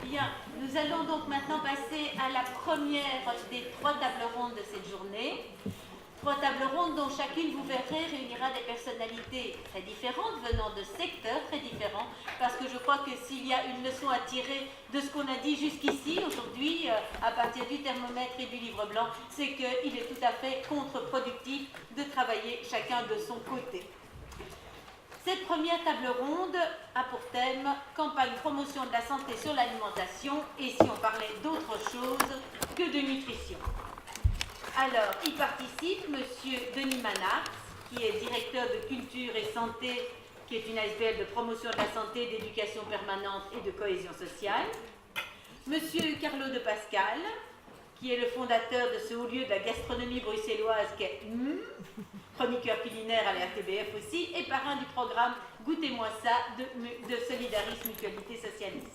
Bien, nous allons donc maintenant passer à la première des 3 tables rondes de cette journée. 3 tables rondes dont chacune, vous verrez, réunira des personnalités très différentes, venant de secteurs très différents, parce que je crois que s'il y a une leçon à tirer de ce qu'on a dit jusqu'ici, aujourd'hui, à partir du thermomètre et du livre blanc, c'est qu'il est tout à fait contre-productif de travailler chacun de son côté. Cette première table ronde a pour thème « Campagne promotion de la santé sur l'alimentation » et si on parlait d'autre chose que de nutrition. Alors, y participe M. Denis Manard, qui est directeur de culture et santé, qui est une ASBL de promotion de la santé, d'éducation permanente et de cohésion sociale. M. Carlo de Pascal, qui est le fondateur de ce haut lieu de la gastronomie bruxelloise, qui est chroniqueur culinaire à la RTBF aussi, et parrain du programme Goûtez-moi ça de Solidarisme Mutualité Socialiste.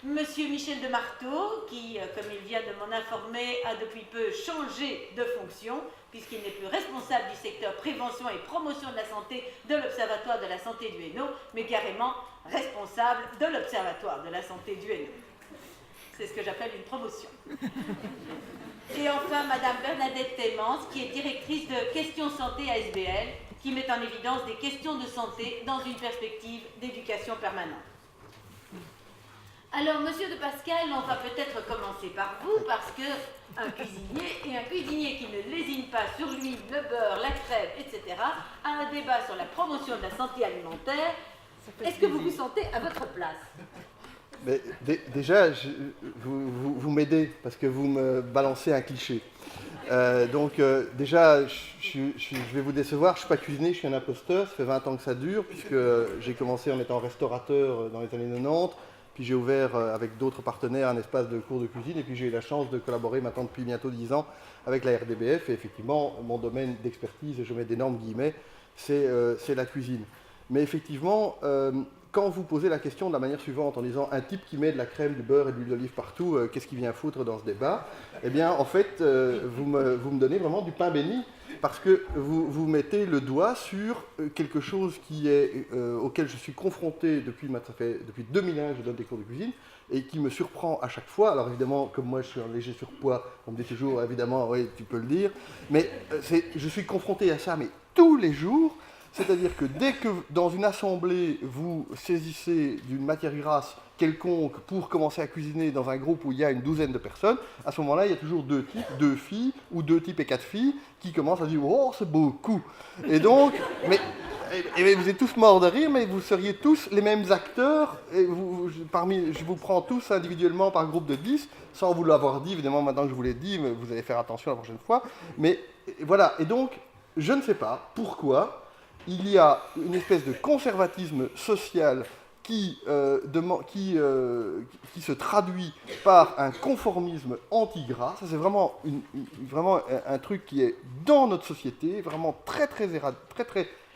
Monsieur Michel de Marteau, qui, comme il vient de m'en informer, a depuis peu changé de fonction, puisqu'il n'est plus responsable du secteur prévention et promotion de la santé de l'Observatoire de la santé du Hainaut, mais carrément responsable de l'Observatoire de la santé du Hainaut. C'est ce que j'appelle une promotion. Et enfin, Madame Bernadette Thémance, qui est directrice de Questions Santé ASBL, qui met en évidence des questions de santé dans une perspective d'éducation permanente. Alors, Monsieur de Pascal, on va peut-être commencer par vous, parce qu'un cuisinier qui ne lésine pas sur l'huile, le beurre, la crème, etc., a un débat sur la promotion de la santé alimentaire. Est-ce que vous vous sentez à votre place? Mais déjà, vous m'aidez, parce que vous me balancez un cliché. Déjà, je vais vous décevoir, je ne suis pas cuisinier, je suis un imposteur, ça fait 20 ans que ça dure, puisque j'ai commencé en étant restaurateur dans les années 90, puis j'ai ouvert avec d'autres partenaires un espace de cours de cuisine, et puis j'ai eu la chance de collaborer maintenant depuis bientôt 10 ans avec la RDBF, et effectivement, mon domaine d'expertise, et je mets d'énormes guillemets, c'est la cuisine. Mais effectivement, quand vous posez la question de la manière suivante, en disant un type qui met de la crème, du beurre et de l'huile d'olive partout, qu'est-ce qu'il vient foutre dans ce débat? Eh bien, en fait, vous me donnez vraiment du pain béni, parce que vous mettez le doigt sur quelque chose auquel je suis confronté depuis 2001, je donne des cours de cuisine, et qui me surprend à chaque fois. Alors évidemment, comme moi je suis en léger surpoids, on me dit toujours, évidemment, oui, tu peux le dire, mais je suis confronté à ça, mais tous les jours. C'est-à-dire que dès que dans une assemblée, vous saisissez d'une matière grasse quelconque pour commencer à cuisiner dans un groupe où il y a une douzaine de personnes, à ce moment-là, il y a toujours 2 types, 2 filles, ou 2 types et 4 filles, qui commencent à dire « Oh, c'est beaucoup !» Et donc, vous êtes tous morts de rire, mais vous seriez tous les mêmes acteurs, et je vous prends tous individuellement par groupe de 10, sans vous l'avoir dit, évidemment, maintenant que je vous l'ai dit, mais vous allez faire attention la prochaine fois. Mais voilà, et donc, je ne sais pas pourquoi, il y a une espèce de conservatisme social qui se traduit par un conformisme anti-gras. Ça, c'est vraiment un truc qui est dans notre société, vraiment très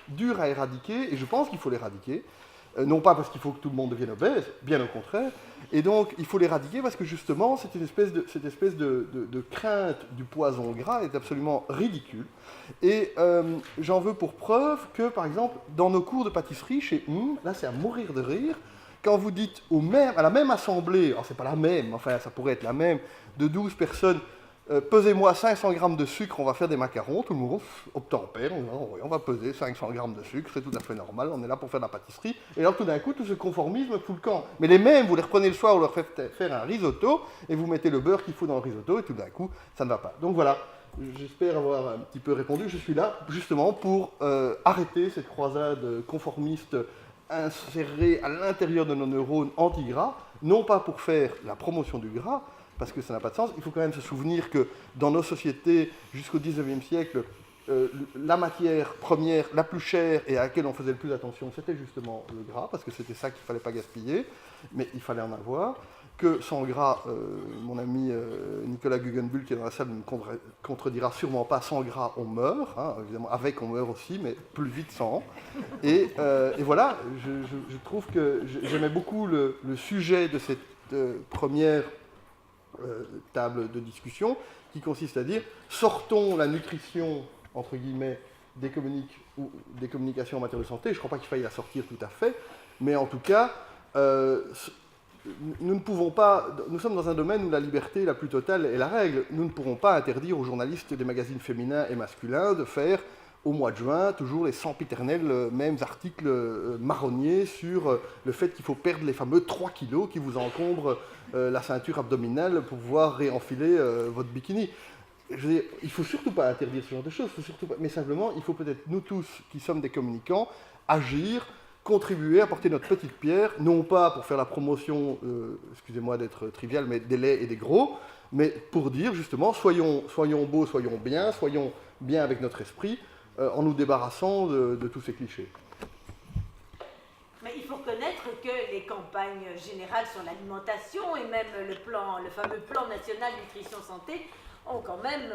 dur à éradiquer, et je pense qu'il faut l'éradiquer. Non pas parce qu'il faut que tout le monde devienne obèse, bien au contraire. Et donc, il faut l'éradiquer parce que justement, cette espèce de crainte du poison gras est absolument ridicule. Et j'en veux pour preuve que, par exemple, dans nos cours de pâtisserie, chez là c'est à mourir de rire, quand vous dites à la même assemblée, alors c'est pas la même, enfin ça pourrait être la même, de 12 personnes, pesez-moi 500 grammes de sucre, on va faire des macarons, tout le monde obtempère, on va peser 500 grammes de sucre, c'est tout à fait normal, on est là pour faire de la pâtisserie. Et alors tout d'un coup, tout ce conformisme fout le camp. Mais les mêmes, vous les reprenez le soir, vous leur faites faire un risotto, et vous mettez le beurre qu'il faut dans le risotto, et tout d'un coup, ça ne va pas. Donc voilà, j'espère avoir un petit peu répondu. Je suis là justement pour arrêter cette croisade conformiste insérée à l'intérieur de nos neurones anti-gras, non pas pour faire la promotion du gras, parce que ça n'a pas de sens. Il faut quand même se souvenir que dans nos sociétés, jusqu'au 19e siècle, la matière première la plus chère et à laquelle on faisait le plus attention, c'était justement le gras, parce que c'était ça qu'il ne fallait pas gaspiller, mais il fallait en avoir. Que sans gras, mon ami Nicolas Guggenbull, qui est dans la salle, ne me contredira sûrement pas, sans gras, on meurt. Hein, évidemment, avec, on meurt aussi, mais plus vite sans. Et voilà, je trouve que j'aimais beaucoup le sujet de cette première table de discussion, qui consiste à dire, sortons la nutrition, entre guillemets, des communications en matière de santé. Je ne crois pas qu'il faille la sortir tout à fait, mais en tout cas, nous ne pouvons pas, nous sommes dans un domaine où la liberté la plus totale est la règle. Nous ne pourrons pas interdire aux journalistes des magazines féminins et masculins de faire au mois de juin toujours les sempiternels mêmes articles marronniers sur le fait qu'il faut perdre les fameux 3 kilos qui vous encombrent la ceinture abdominale pour pouvoir réenfiler votre bikini. Je veux dire, il ne faut surtout pas interdire ce genre de choses, mais simplement, il faut peut-être nous tous qui sommes des communicants agir, contribuer, apporter notre petite pierre, non pas pour faire la promotion, excusez-moi d'être trivial, mais des laits et des gros, mais pour dire justement, soyons beaux, soyons bien avec notre esprit, en nous débarrassant de tous ces clichés. Mais il faut reconnaître que les campagnes générales sur l'alimentation et même le fameux plan national nutrition santé ont quand même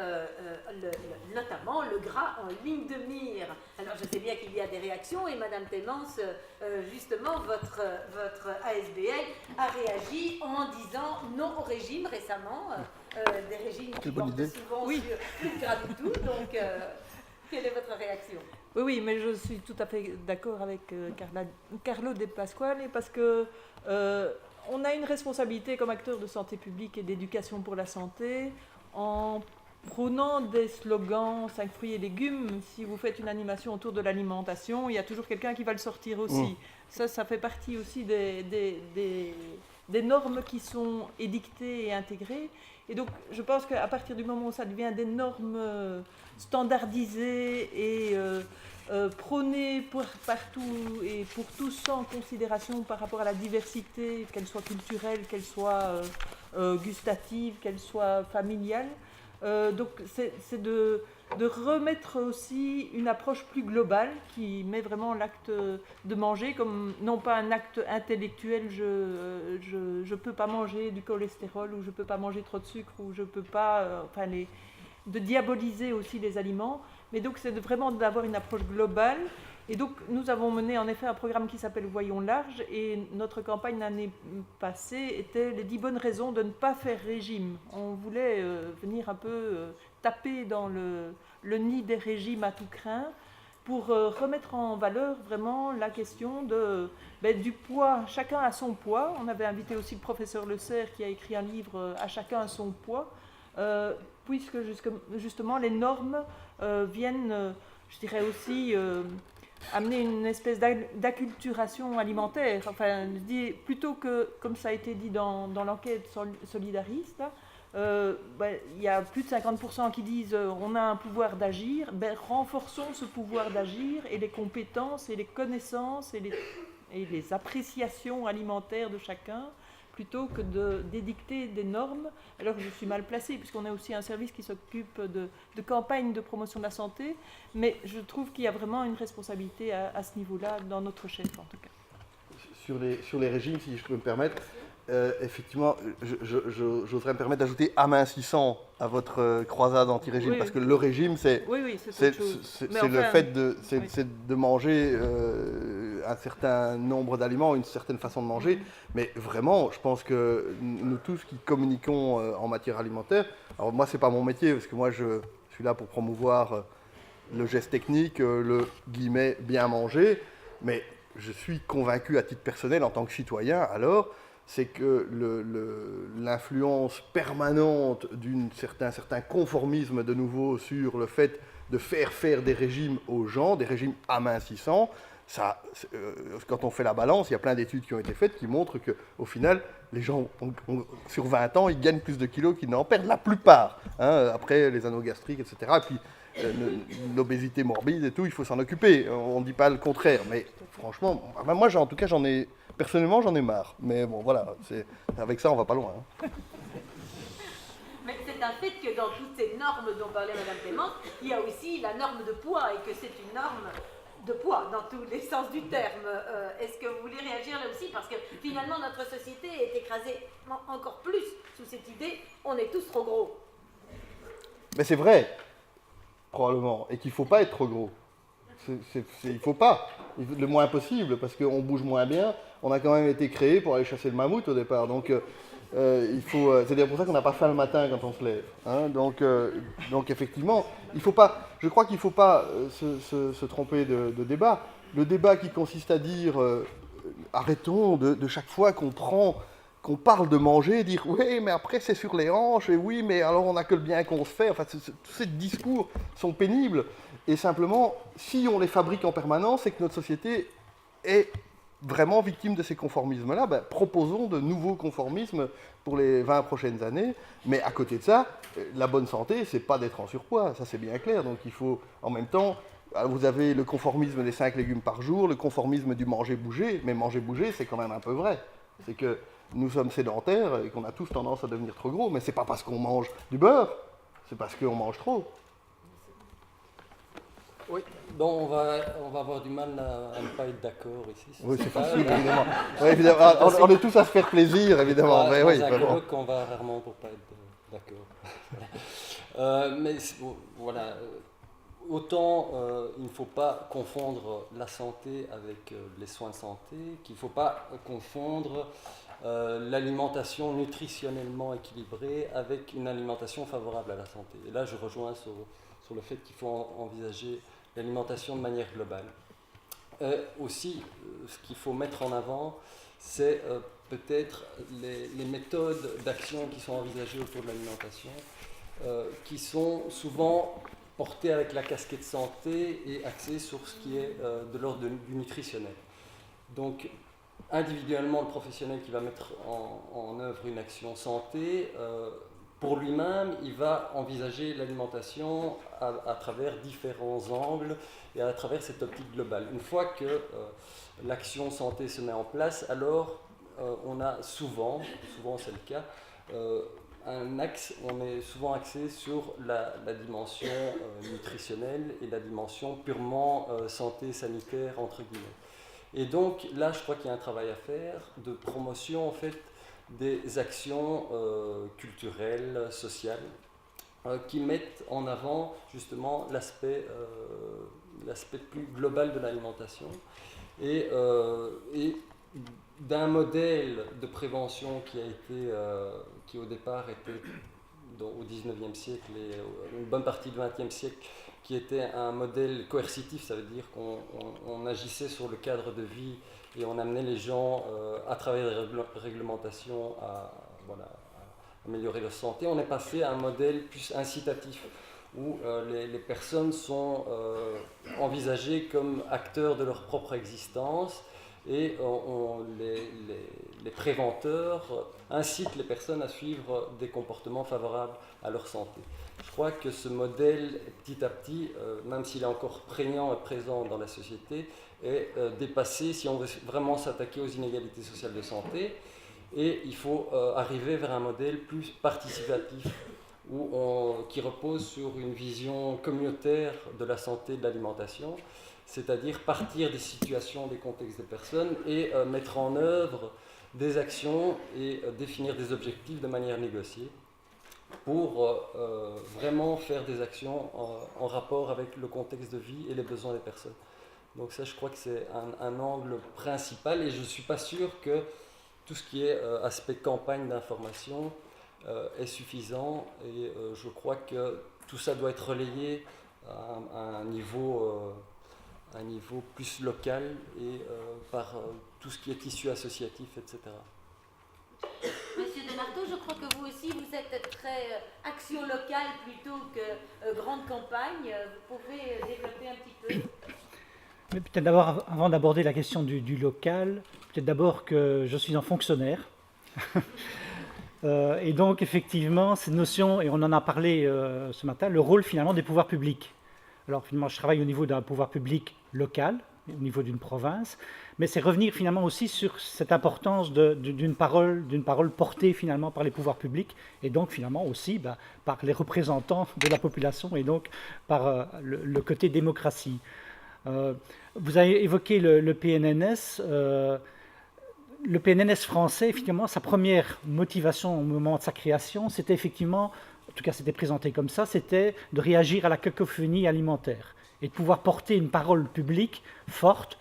notamment le gras en ligne de mire. Alors je sais bien qu'il y a des réactions et Madame Thémence, justement votre ASBL a réagi en disant non au régime récemment, des régimes qui portent souvent sur plus de gras du tout, donc quelle est votre réaction? Oui, mais je suis tout à fait d'accord avec Carlo De Pasquale parce que on a une responsabilité comme acteur de santé publique et d'éducation pour la santé en prônant des slogans 5 fruits et légumes. Si vous faites une animation autour de l'alimentation, il y a toujours quelqu'un qui va le sortir aussi. Ça fait partie aussi des normes qui sont édictées et intégrées. Et donc, je pense qu'à partir du moment où ça devient des normes standardisées et prônées partout et pour tous sans considération par rapport à la diversité, qu'elle soit culturelle, qu'elle soit gustative, qu'elle soit familiale. Donc, c'est de remettre aussi une approche plus globale qui met vraiment l'acte de manger comme non pas un acte intellectuel, je peux pas manger du cholestérol ou je peux pas manger trop de sucre ou je peux pas, de diaboliser aussi les aliments, mais donc c'est vraiment d'avoir une approche globale. Et donc nous avons mené en effet un programme qui s'appelle Voyons large et notre campagne l'année passée était les 10 bonnes raisons de ne pas faire régime. On voulait venir un peu taper dans le nid des régimes à tout crin pour remettre en valeur vraiment la question du poids. Chacun a son poids. On avait invité aussi le professeur Le Serre qui a écrit un livre « À chacun a son poids », puisque justement les normes viennent, je dirais aussi, amener une espèce d'acculturation alimentaire. Enfin, plutôt que, comme ça a été dit dans l'enquête solidariste, il y a plus de 50% qui disent on a un pouvoir d'agir, renforçons ce pouvoir d'agir et les compétences et les connaissances et les appréciations alimentaires de chacun, plutôt que d'édicter des normes, alors que je suis mal placée, puisqu'on a aussi un service qui s'occupe de campagnes de promotion de la santé, mais je trouve qu'il y a vraiment une responsabilité à ce niveau-là, dans notre chef en tout cas. Sur les régimes, si je peux me permettre, effectivement, j'oserais me permettre d'ajouter amincissant à votre croisade anti-régime, parce que le régime, c'est le fait de manger un certain nombre d'aliments, une certaine façon de manger, mais vraiment, je pense que nous tous qui communiquons en matière alimentaire, alors moi, c'est pas mon métier, parce que moi, je suis là pour promouvoir le geste technique, le guillemets bien manger, mais je suis convaincu à titre personnel en tant que citoyen, alors, c'est que l'influence permanente d'un certain conformisme de nouveau sur le fait de faire des régimes aux gens, des régimes amincissants, quand on fait la balance, il y a plein d'études qui ont été faites qui montrent qu'au final, les gens, sur 20 ans, ils gagnent plus de kilos qu'ils n'en perdent la plupart, après les anneaux gastriques, etc. Et puis l'obésité morbide et tout, il faut s'en occuper, on ne dit pas le contraire, mais franchement, moi en tout cas personnellement j'en ai marre, mais bon voilà, avec ça on va pas loin. Mais c'est un fait que dans toutes ces normes dont parlait Madame Thémence, il y a aussi la norme de poids et que c'est une norme de poids dans tous les sens du terme. Est-ce que vous voulez réagir là aussi? Parce que finalement notre société est écrasée encore plus sous cette idée, on est tous trop gros. Mais c'est vrai, probablement, et qu'il ne faut pas être trop gros. Il ne faut pas, le moins possible, parce qu'on bouge moins bien. On a quand même été créé pour aller chasser le mammouth au départ, donc c'est d'ailleurs pour ça qu'on n'a pas faim le matin quand on se lève. Donc effectivement, je crois qu'il ne faut pas se tromper de débat. Le débat qui consiste à dire arrêtons de chaque fois qu'on qu'on parle de manger, dire oui, mais après c'est sur les hanches, et oui, mais alors on n'a que le bien qu'on se fait. Enfin, tous ces discours sont pénibles. Et simplement, si on les fabrique en permanence, c'est que notre société est vraiment victime de ces conformismes-là. Ben, proposons de nouveaux conformismes pour les 20 prochaines années. Mais à côté de ça, la bonne santé, c'est pas d'être en surpoids, ça c'est bien clair. Donc il faut, en même temps, vous avez le conformisme des 5 légumes par jour, le conformisme du manger-bouger, mais manger-bouger, c'est quand même un peu vrai. C'est que nous sommes sédentaires et qu'on a tous tendance à devenir trop gros, mais c'est pas parce qu'on mange du beurre, c'est parce qu'on mange trop. Oui, bon, on va avoir du mal à ne pas être d'accord ici. Oui, c'est facile, évidemment. Oui, évidemment. On est tous à se faire plaisir, évidemment. Dans mais oui, un vraiment. colloque, on va rarement pour pas être d'accord. Voilà. Autant il ne faut pas confondre la santé avec les soins de santé, qu'il ne faut pas confondre l'alimentation nutritionnellement équilibrée avec une alimentation favorable à la santé. Et là, je rejoins sur le fait qu'il faut envisager l'alimentation de manière globale. Aussi, ce qu'il faut mettre en avant, c'est peut-être les méthodes d'action qui sont envisagées autour de l'alimentation, qui sont souvent portées avec la casquette santé et axées sur ce qui est de l'ordre du nutritionnel. Donc, individuellement, le professionnel qui va mettre en œuvre une action santé, pour lui-même, il va envisager l'alimentation à travers différents angles et à travers cette optique globale. Une fois que l'action santé se met en place, alors on a souvent c'est le cas, un axe, on est souvent axé sur la dimension nutritionnelle et la dimension purement santé sanitaire, entre guillemets. Et donc là, je crois qu'il y a un travail à faire de promotion en fait des actions culturelles, sociales, qui mettent en avant justement l'aspect plus global de l'alimentation et d'un modèle de prévention qui au départ était au 19e siècle et une bonne partie du 20e siècle, qui était un modèle coercitif, ça veut dire qu'on agissait sur le cadre de vie et on amenait les gens à travers des réglementations à améliorer leur santé. On est passé à un modèle plus incitatif où les personnes sont envisagées comme acteurs de leur propre existence et les préventeurs incitent les personnes à suivre des comportements favorables à leur santé. Je crois que ce modèle, petit à petit, même s'il est encore prégnant et présent dans la société, est dépassé si on veut vraiment s'attaquer aux inégalités sociales de santé. Et il faut arriver vers un modèle plus participatif qui repose sur une vision communautaire de la santé et de l'alimentation, c'est-à-dire partir des situations, des contextes des personnes et mettre en œuvre des actions et définir des objectifs de manière négociée pour vraiment faire des actions en rapport avec le contexte de vie et les besoins des personnes. Donc ça, je crois que c'est un angle principal et je ne suis pas sûr que tout ce qui est aspect campagne d'information est suffisant et je crois que tout ça doit être relayé à un niveau plus local et par tout ce qui est tissu associatif, etc. Monsieur Desmarteaux, je crois que vous aussi, vous êtes très action locale plutôt que grande campagne. Vous pouvez développer un petit peu? Mais peut-être d'abord, avant d'aborder la question du local, peut-être d'abord que je suis un fonctionnaire. Et donc, effectivement, cette notion, et on en a parlé ce matin, le rôle finalement des pouvoirs publics. Alors, finalement, je travaille au niveau d'un pouvoir public local, au niveau d'une province, mais c'est revenir finalement aussi sur cette importance d'une parole portée finalement par les pouvoirs publics, et donc finalement aussi par les représentants de la population, et donc par le côté démocratie. Vous avez évoqué le PNNS. Le PNNS français, effectivement, sa première motivation au moment de sa création, c'était effectivement, en tout cas c'était présenté comme ça, c'était de réagir à la cacophonie alimentaire et de pouvoir porter une parole publique forte,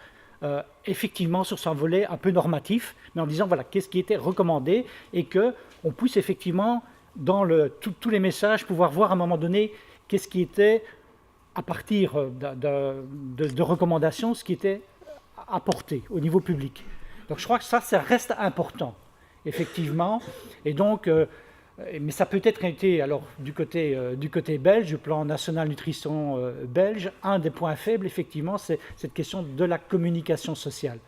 effectivement sur son volet un peu normatif, mais en disant voilà qu'est-ce qui était recommandé et qu'on puisse effectivement dans tous les messages pouvoir voir à un moment donné qu'est-ce qui était à partir de recommandations, ce qui était apporté au niveau public. Donc je crois que ça reste important. effectivement. Et donc, mais ça peut être été, alors du côté belge, du plan national nutrition belge, un des points faibles, effectivement, c'est cette question de la communication sociale.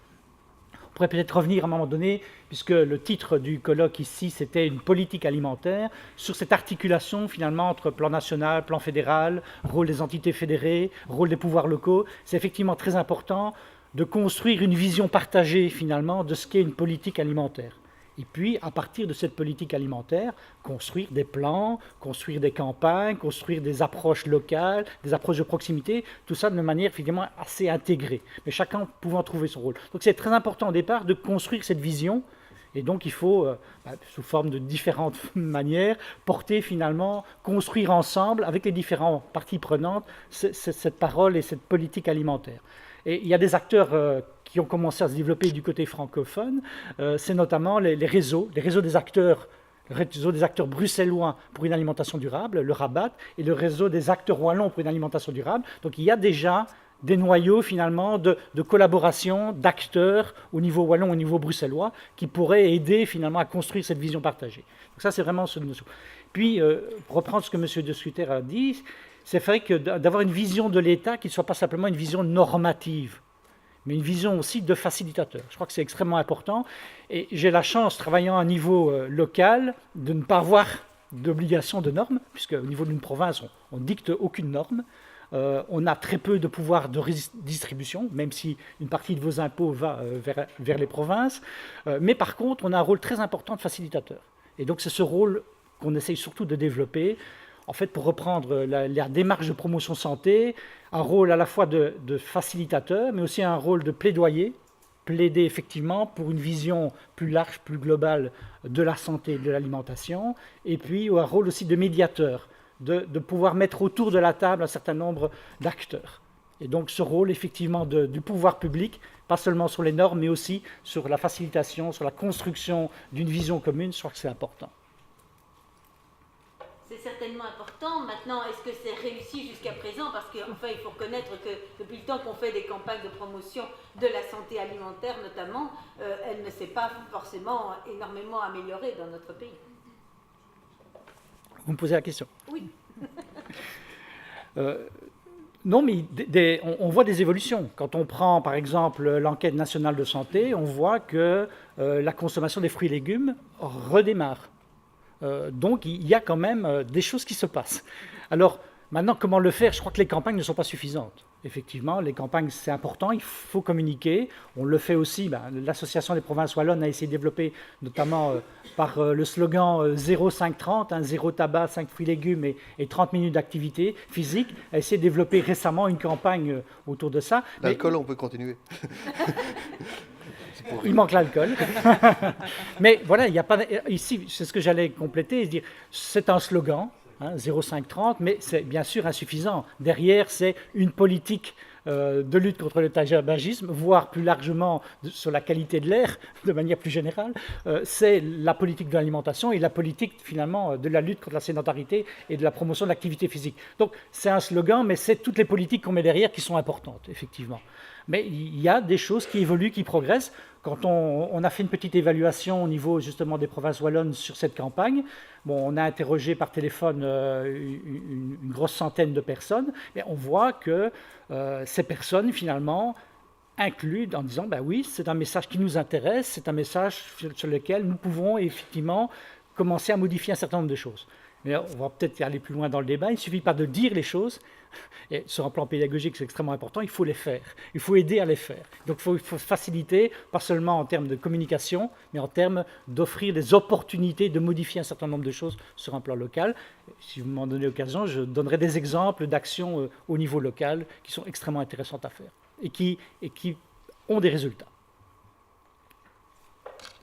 On pourrait peut-être revenir à un moment donné, puisque le titre du colloque ici, c'était une politique alimentaire, sur cette articulation finalement entre plan national, plan fédéral, rôle des entités fédérées, rôle des pouvoirs locaux. C'est effectivement très important de construire une vision partagée finalement de ce qu'est une politique alimentaire. Et puis, à partir de cette politique alimentaire, construire des plans, construire des campagnes, construire des approches locales, des approches de proximité, tout ça de manière finalement assez intégrée, mais chacun pouvant trouver son rôle. Donc c'est très important au départ de construire cette vision, et donc il faut, sous forme de différentes manières, porter finalement, construire ensemble, avec les différentes parties prenantes, cette parole et cette politique alimentaire. Et il y a des acteurs qui ont commencé à se développer du côté francophone, c'est notamment les réseaux des acteurs, le réseau des acteurs bruxellois pour une alimentation durable, le RABAT, et le réseau des acteurs wallons pour une alimentation durable. Donc il y a déjà des noyaux finalement de collaboration d'acteurs au niveau wallon, au niveau bruxellois, qui pourraient aider finalement à construire cette vision partagée. Donc ça c'est vraiment ce notion. Puis, pour reprendre ce que M. De Schutter a dit, c'est vrai que d'avoir une vision de l'État qui ne soit pas simplement une vision normative, mais une vision aussi de facilitateur. Je crois que c'est extrêmement important. Et j'ai la chance, travaillant à un niveau local, de ne pas avoir d'obligation de normes, puisque au niveau d'une province, on ne dicte aucune norme. On a très peu de pouvoir de distribution, même si une partie de vos impôts va vers les provinces. Mais par contre, on a un rôle très important de facilitateur. Et donc c'est ce rôle qu'on essaye surtout de développer. En fait, pour reprendre la démarche de promotion santé, un rôle à la fois de facilitateur, mais aussi un rôle de plaidoyer, plaider effectivement pour une vision plus large, plus globale de la santé et de l'alimentation, et puis un rôle aussi de médiateur, de pouvoir mettre autour de la table un certain nombre d'acteurs. Et donc ce rôle effectivement du pouvoir public, pas seulement sur les normes, mais aussi sur la facilitation, sur la construction d'une vision commune, je crois que c'est important. C'est certainement important. Maintenant, est-ce que c'est réussi jusqu'à présent? Parce qu'enfin, il faut reconnaître que depuis le temps qu'on fait des campagnes de promotion de la santé alimentaire notamment, elle ne s'est pas forcément énormément améliorée dans notre pays. Vous me posez la question? Oui. Non, mais on voit des évolutions. Quand on prend, par exemple, l'enquête nationale de santé, on voit que la consommation des fruits et légumes redémarre. Donc, il y a quand même des choses qui se passent. Alors, maintenant, comment le faire? Je crois que les campagnes ne sont pas suffisantes. Effectivement, les campagnes, c'est important, il faut communiquer. On le fait aussi. L'Association des provinces wallonnes a essayé de développer, notamment par le slogan 0,5-30, 0 tabac, 5 fruits et légumes et 30 minutes d'activité physique, a essayé de développer récemment une campagne autour de ça. L'alcool, on peut continuer. Il manque l'alcool. Mais voilà, il n'y a pas. Ici, c'est ce que j'allais compléter, dire c'est un slogan. 0,5-30, mais c'est bien sûr insuffisant. Derrière, c'est une politique de lutte contre le tabagisme, voire plus largement sur la qualité de l'air, de manière plus générale. C'est la politique de l'alimentation et la politique, finalement, de la lutte contre la sédentarité et de la promotion de l'activité physique. Donc, c'est un slogan, mais c'est toutes les politiques qu'on met derrière qui sont importantes, effectivement. Mais il y a des choses qui évoluent, qui progressent. Quand on a fait une petite évaluation au niveau justement des provinces wallonnes sur cette campagne, on a interrogé par téléphone une grosse centaine de personnes, et on voit que ces personnes finalement incluent en disant oui, c'est un message qui nous intéresse, c'est un message sur lequel nous pouvons effectivement commencer à modifier un certain nombre de choses. Mais on va peut-être aller plus loin dans le débat. Il ne suffit pas de dire les choses. Et sur un plan pédagogique, c'est extrêmement important. Il faut les faire. Il faut aider à les faire. Donc il faut faciliter, pas seulement en termes de communication, mais en termes d'offrir des opportunités de modifier un certain nombre de choses sur un plan local. Si vous m'en donnez l'occasion, je donnerai des exemples d'actions au niveau local qui sont extrêmement intéressantes à faire et qui ont des résultats.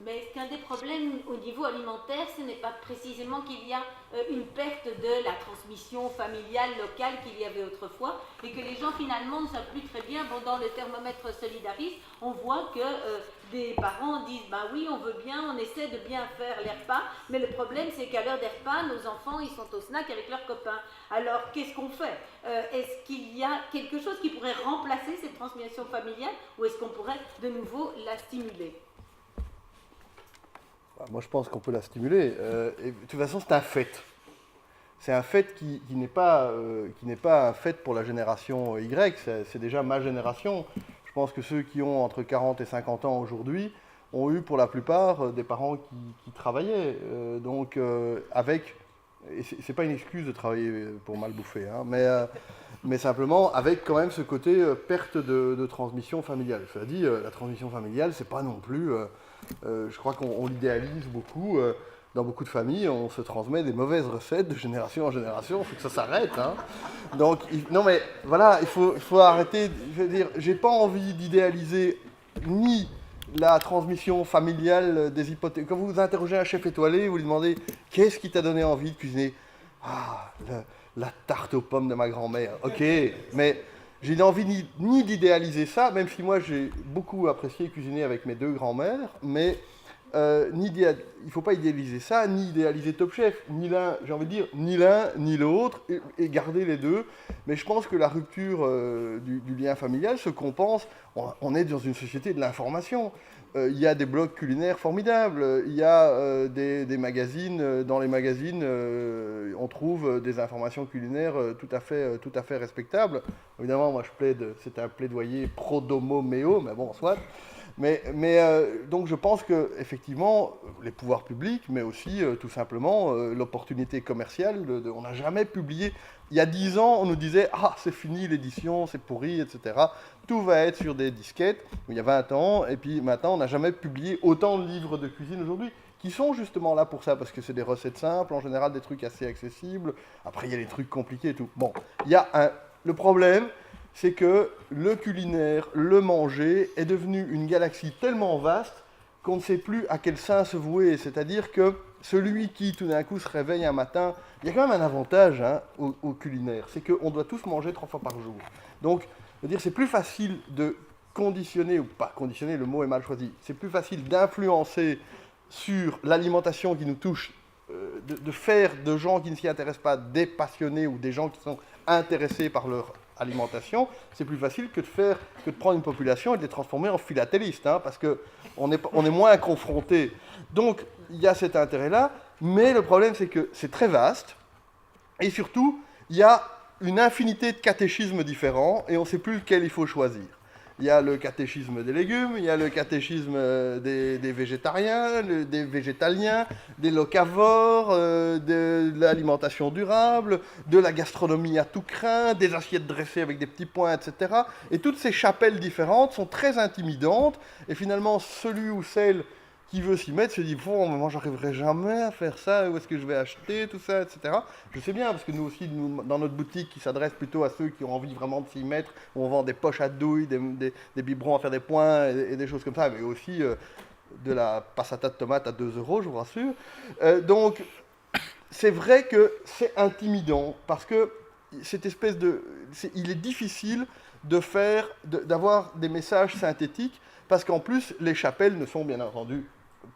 Mais est-ce qu'un des problèmes au niveau alimentaire, ce n'est pas précisément qu'il y a une perte de la transmission familiale, locale qu'il y avait autrefois, et que les gens finalement ne savent plus très bien, dans le thermomètre solidariste, on voit que des parents disent, oui, on veut bien, on essaie de bien faire les repas, mais le problème c'est qu'à l'heure des repas, nos enfants, ils sont au snack avec leurs copains. Alors, qu'est-ce qu'on fait? Est-ce qu'il y a quelque chose qui pourrait remplacer cette transmission familiale, ou est-ce qu'on pourrait de nouveau la stimuler? Moi, je pense qu'on peut la stimuler. Et de toute façon, c'est un fait. C'est un fait qui n'est pas un fait pour la génération Y, c'est déjà ma génération. Je pense que ceux qui ont entre 40 et 50 ans aujourd'hui ont eu pour la plupart des parents qui travaillaient. Et c'est pas une excuse de travailler pour mal bouffer, hein, mais simplement avec quand même ce côté perte de transmission familiale. Cela dit, la transmission familiale, c'est pas non plus... je crois qu'on l'idéalise beaucoup. Dans beaucoup de familles, on se transmet des mauvaises recettes de génération en génération. Il faut que ça s'arrête. Hein. Donc, non mais voilà, il faut arrêter. Je veux dire, j'ai pas envie d'idéaliser ni la transmission familiale des hypothèses. Quand vous interrogez un chef étoilé, vous lui demandez qu'est-ce qui t'a donné envie de cuisiner. Ah, la tarte aux pommes de ma grand-mère. Ok, mais j'ai envie ni d'idéaliser ça, même si moi j'ai beaucoup apprécié cuisiner avec mes deux grands-mères, mais il ne faut pas idéaliser ça, ni idéaliser Top Chef, ni l'un, j'ai envie de dire, ni l'un, ni l'autre, et garder les deux. Mais je pense que la rupture du lien familial se compense. On est dans une société de l'information. Il y a des blogs culinaires formidables, il y a des magazines. Dans les magazines, on trouve des informations culinaires tout à fait respectables. Évidemment, moi je plaide, c'est un plaidoyer pro domo meo, mais bon, soit. Donc je pense que effectivement les pouvoirs publics, mais aussi tout simplement l'opportunité commerciale. On n'a jamais publié. Il y a 10 ans, on nous disait c'est fini l'édition, c'est pourri, etc. Tout va être sur des disquettes. Il y a 20 ans, et puis maintenant on n'a jamais publié autant de livres de cuisine aujourd'hui qui sont justement là pour ça, parce que c'est des recettes simples, en général des trucs assez accessibles. Après il y a des trucs compliqués et tout. Bon, le problème. C'est que le culinaire, le manger, est devenu une galaxie tellement vaste qu'on ne sait plus à quel sein se vouer. C'est-à-dire que celui qui, tout d'un coup, se réveille un matin... Il y a quand même un avantage au culinaire, c'est qu'on doit tous manger 3 fois par jour. Donc, je veux dire, c'est plus facile de conditionner, ou pas conditionner, le mot est mal choisi, c'est plus facile d'influencer sur l'alimentation qui nous touche, de faire de gens qui ne s'y intéressent pas des passionnés ou des gens qui sont intéressés par leur alimentation, c'est plus facile que de prendre une population et de les transformer en philatélistes, hein, parce qu'on est moins confronté. Donc, il y a cet intérêt-là, mais le problème, c'est que c'est très vaste, et surtout, il y a une infinité de catéchismes différents, et on ne sait plus lequel il faut choisir. Il y a le catéchisme des légumes, il y a le catéchisme des végétariens, des végétaliens, des locavores, de l'alimentation durable, de la gastronomie à tout crin, des assiettes dressées avec des petits points, etc. Et toutes ces chapelles différentes sont très intimidantes. Et finalement, celui ou celle qui veut s'y mettre se dit « Bon, moi, j'arriverai jamais à faire ça, où est-ce que je vais acheter, tout ça, etc. » Je sais bien, parce que nous aussi, dans notre boutique qui s'adresse plutôt à ceux qui ont envie vraiment de s'y mettre, où on vend des poches à douille, des biberons à faire des points et des choses comme ça, mais aussi de la passata de tomate à 2 €, je vous rassure. Donc, c'est vrai que c'est intimidant, parce que cette espèce il est difficile d'avoir des messages synthétiques, parce qu'en plus, les chapelles ne sont bien entendu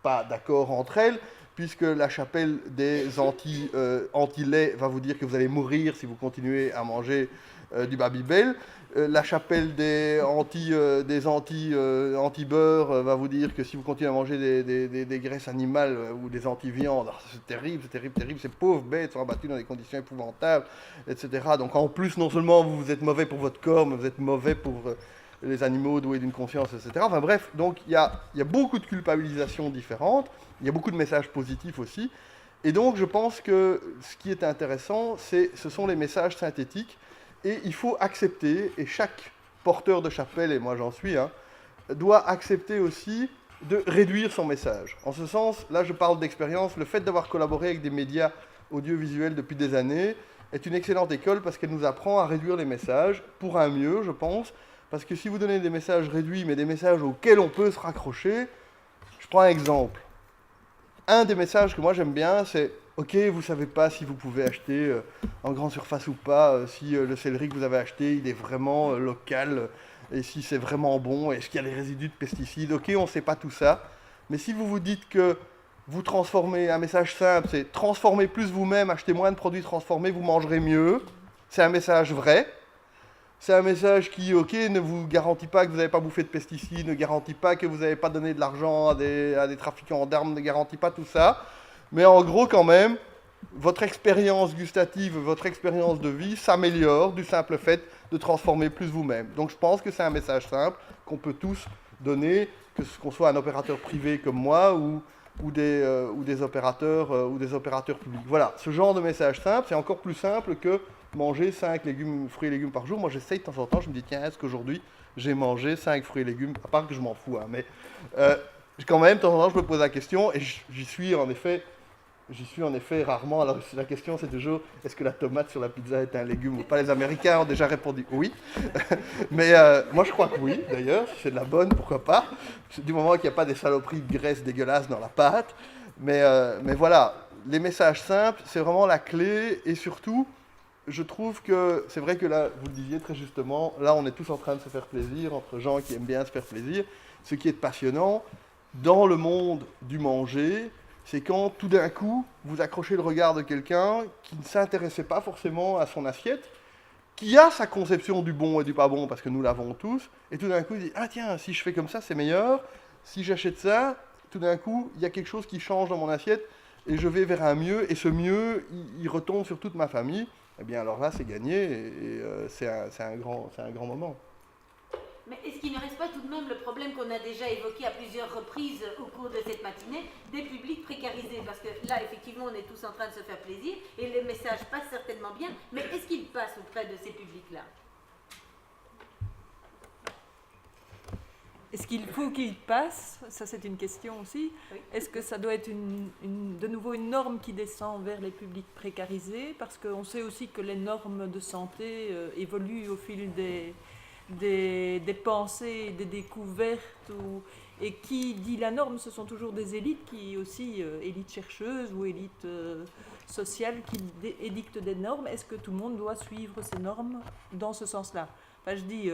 pas d'accord entre elles, puisque la chapelle des anti-lait va vous dire que vous allez mourir si vous continuez à manger du Babybel. La chapelle des anti-beurre va vous dire que si vous continuez à manger des graisses animales ou des anti-viandes, c'est terrible, ces pauvres bêtes sont abattues dans des conditions épouvantables, etc. Donc en plus, non seulement vous êtes mauvais pour votre corps, mais vous êtes mauvais pour... les animaux doués d'une conscience, etc. Enfin bref, donc il y a beaucoup de culpabilisations différentes, il y a beaucoup de messages positifs aussi, et donc je pense que ce qui est intéressant, ce sont les messages synthétiques, et il faut accepter, et chaque porteur de chapelle, et moi j'en suis, doit accepter aussi de réduire son message. En ce sens, là je parle d'expérience, le fait d'avoir collaboré avec des médias audiovisuels depuis des années est une excellente école parce qu'elle nous apprend à réduire les messages, pour un mieux, je pense. Parce que si vous donnez des messages réduits, mais des messages auxquels on peut se raccrocher, je prends un exemple. Un des messages que moi j'aime bien, c'est « Ok, vous ne savez pas si vous pouvez acheter en grande surface ou pas, si le céleri que vous avez acheté, il est vraiment local, et si c'est vraiment bon, est-ce qu'il y a les résidus de pesticides. Ok, on ne sait pas tout ça. Mais si vous vous dites que vous transformez, un message simple, c'est « Transformez plus vous-même, achetez moins de produits transformés, vous mangerez mieux », c'est un message vrai. C'est un message qui, ok, ne vous garantit pas que vous n'avez pas bouffé de pesticides, ne garantit pas que vous n'avez pas donné de l'argent à des trafiquants d'armes, ne garantit pas tout ça. Mais en gros, quand même, votre expérience gustative, votre expérience de vie s'améliore du simple fait de transformer plus vous-même. Donc je pense que c'est un message simple qu'on peut tous donner, qu'on soit un opérateur privé comme moi ou des opérateurs publics. Voilà, ce genre de message simple, c'est encore plus simple que manger 5 fruits et légumes par jour. Moi, j'essaye de temps en temps, je me dis, tiens, est-ce qu'aujourd'hui, j'ai mangé 5 fruits et légumes, à part que je m'en fous, hein, mais quand même, de temps en temps, je me pose la question, et j'y suis en effet rarement. Alors, la question, c'est toujours, est-ce que la tomate sur la pizza est un légume ou pas? Les Américains ont déjà répondu oui. Mais moi, je crois que oui, d'ailleurs. Si c'est de la bonne, pourquoi pas. Du moment qu'il n'y a pas des saloperies de graisse dégueulasses dans la pâte. Mais voilà, les messages simples, c'est vraiment la clé. Et surtout, je trouve que, c'est vrai que là, vous le disiez très justement, là, on est tous en train de se faire plaisir, entre gens qui aiment bien se faire plaisir. Ce qui est passionnant, dans le monde du manger, c'est quand tout d'un coup, vous accrochez le regard de quelqu'un qui ne s'intéressait pas forcément à son assiette, qui a sa conception du bon et du pas bon, parce que nous l'avons tous, et tout d'un coup, il dit « Ah tiens, si je fais comme ça, c'est meilleur. Si j'achète ça, tout d'un coup, il y a quelque chose qui change dans mon assiette, et je vais vers un mieux, et ce mieux, il retombe sur toute ma famille. » Eh bien alors là, c'est gagné, et c'est un grand moment. Mais est-ce qu'il ne reste pas tout de même le problème qu'on a déjà évoqué à plusieurs reprises au cours de cette matinée, des publics précarisés? Parce que là, effectivement, on est tous en train de se faire plaisir et les messages passent certainement bien, mais est-ce qu'ils passent auprès de ces publics-là? Est-ce qu'il faut qu'ils passent? Ça, c'est une question aussi. Oui. Est-ce que ça doit être de nouveau une norme qui descend vers les publics précarisés? Parce qu'on sait aussi que les normes de santé évoluent au fil des pensées, des découvertes, et qui dit la norme, ce sont toujours des élites qui aussi, élites chercheuses ou élites sociales qui édictent des normes. Est-ce que tout le monde doit suivre ces normes dans ce sens-là? Enfin, je dis,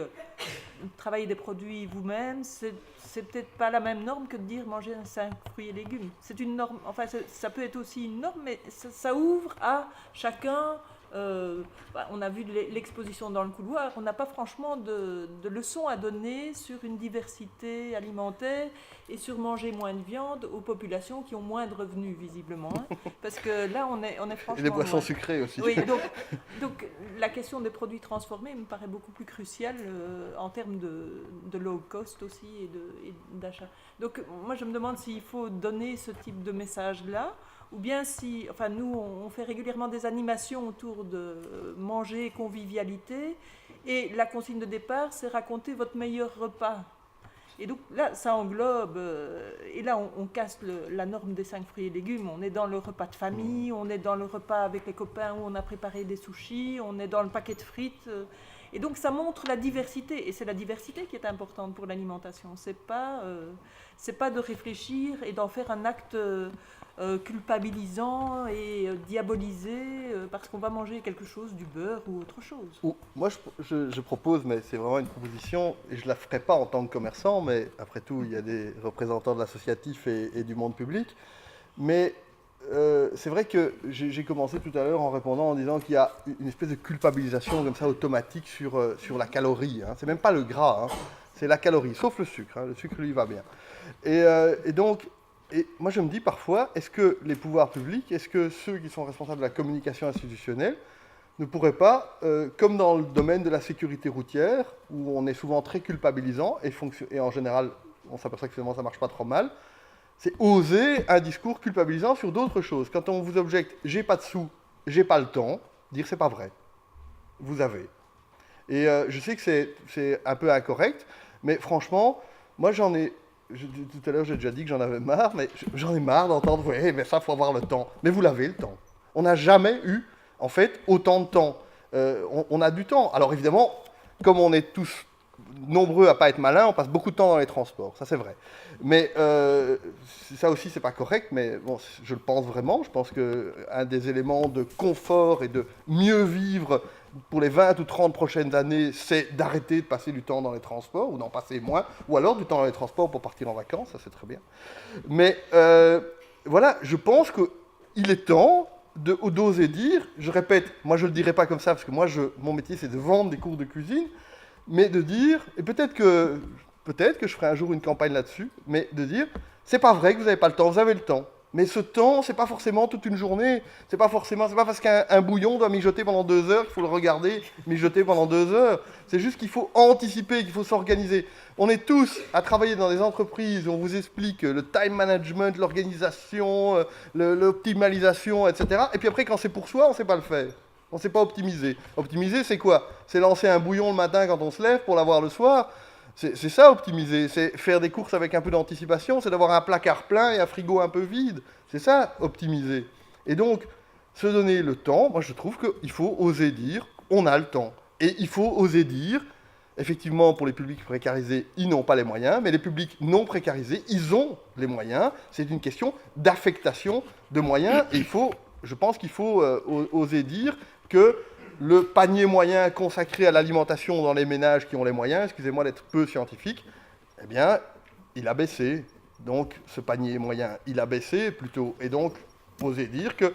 travailler des produits vous-même, c'est peut-être pas la même norme que de dire manger 5 fruits et légumes. C'est une norme, enfin ça peut être aussi une norme, mais ça ouvre à chacun. On a vu l'exposition dans le couloir, on n'a pas franchement de leçons à donner sur une diversité alimentaire et sur manger moins de viande aux populations qui ont moins de revenus, visiblement. Hein, parce que là, on est franchement... Et les boissons sucrées aussi. Oui, donc la question des produits transformés me paraît beaucoup plus cruciale en termes de low cost aussi et d'achat. Donc moi, je me demande s'il faut donner ce type de message-là, ou bien si, enfin nous, on fait régulièrement des animations autour de manger, convivialité, et la consigne de départ, c'est raconter votre meilleur repas. Et donc là, ça englobe, et là on casse la norme des 5 fruits et légumes, on est dans le repas de famille, on est dans le repas avec les copains où on a préparé des sushis, on est dans le paquet de frites, et donc ça montre la diversité, et c'est la diversité qui est importante pour l'alimentation, c'est pas de réfléchir et d'en faire un acte culpabilisant et diabolisé parce qu'on va manger quelque chose, du beurre ou autre chose. Moi, je propose, mais c'est vraiment une proposition, et je ne la ferai pas en tant que commerçant, mais après tout, il y a des représentants de l'associatif et du monde public. Mais c'est vrai que j'ai commencé tout à l'heure en répondant en disant qu'il y a une espèce de culpabilisation comme ça automatique sur la calorie. Hein. C'est même pas le gras, hein. C'est la calorie, sauf le sucre. Hein. Le sucre, lui, va bien. Et donc, moi, je me dis parfois, est-ce que les pouvoirs publics, est-ce que ceux qui sont responsables de la communication institutionnelle ne pourraient pas, comme dans le domaine de la sécurité routière, où on est souvent très culpabilisant, et en général, on s'aperçoit que finalement ça ne marche pas trop mal, c'est oser un discours culpabilisant sur d'autres choses. Quand on vous objecte « j'ai pas de sous, j'ai pas le temps », dire « c'est pas vrai ». Vous avez. Et je sais que c'est un peu incorrect, mais franchement, moi j'en ai... tout à l'heure, j'ai déjà dit que j'en avais marre, mais j'en ai marre d'entendre « oui, mais ça, il faut avoir le temps ». Mais vous l'avez, le temps. On n'a jamais eu, en fait, autant de temps. On a du temps. Alors évidemment, comme on est tous nombreux à ne pas être malins, on passe beaucoup de temps dans les transports. Ça, c'est vrai. Mais ça aussi, c'est pas correct, mais bon, je le pense vraiment. Je pense qu'un des éléments de confort et de mieux vivre pour les 20 ou 30 prochaines années, c'est d'arrêter de passer du temps dans les transports, ou d'en passer moins, ou alors du temps dans les transports pour partir en vacances, ça c'est très bien. Mais voilà, je pense qu'il est temps d'oser dire, je répète, moi je ne le dirai pas comme ça, parce que moi, mon métier, c'est de vendre des cours de cuisine, mais de dire, et peut-être que je ferai un jour une campagne là-dessus, mais de dire, c'est pas vrai que vous n'avez pas le temps, vous avez le temps. Mais ce temps, c'est pas forcément toute une journée. C'est pas parce qu'un bouillon doit mijoter pendant 2 heures qu'il faut le regarder mijoter pendant 2 heures. C'est juste qu'il faut anticiper, qu'il faut s'organiser. On est tous à travailler dans des entreprises où on vous explique le time management, l'organisation, l'optimalisation, etc. Et puis après, quand c'est pour soi, on ne sait pas le faire. On ne sait pas optimiser. Optimiser, c'est quoi? C'est lancer un bouillon le matin quand on se lève pour l'avoir le soir. C'est ça, optimiser. C'est faire des courses avec un peu d'anticipation. C'est d'avoir un placard plein et un frigo un peu vide. C'est ça, optimiser. Et donc, se donner le temps, moi je trouve qu'il faut oser dire, on a le temps. Et il faut oser dire, effectivement, pour les publics précarisés, ils n'ont pas les moyens, mais les publics non précarisés, ils ont les moyens. C'est une question d'affectation de moyens. Et je pense qu'il faut oser dire que le panier moyen consacré à l'alimentation dans les ménages qui ont les moyens, excusez-moi d'être peu scientifique, eh bien, il a baissé. Donc, ce panier moyen, il a baissé plutôt. Et donc, oser dire que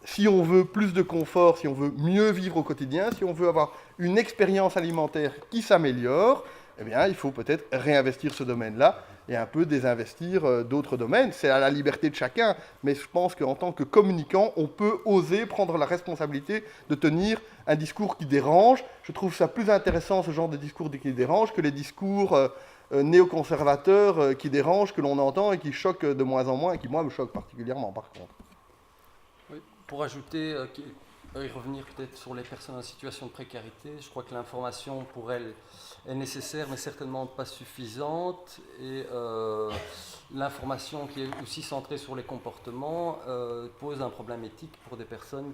si on veut plus de confort, si on veut mieux vivre au quotidien, si on veut avoir une expérience alimentaire qui s'améliore, eh bien, il faut peut-être réinvestir ce domaine-là et un peu désinvestir d'autres domaines. C'est à la liberté de chacun, mais je pense qu'en tant que communicant, on peut oser prendre la responsabilité de tenir un discours qui dérange. Je trouve ça plus intéressant, ce genre de discours qui dérange, que les discours néoconservateurs qui dérangent, que l'on entend et qui choquent de moins en moins, et qui, moi, me choquent particulièrement, par contre. Oui, pour ajouter, et revenir peut-être sur les personnes en situation de précarité, je crois que l'information pour elles est nécessaire, mais certainement pas suffisante. Et l'information qui est aussi centrée sur les comportements pose un problème éthique pour des personnes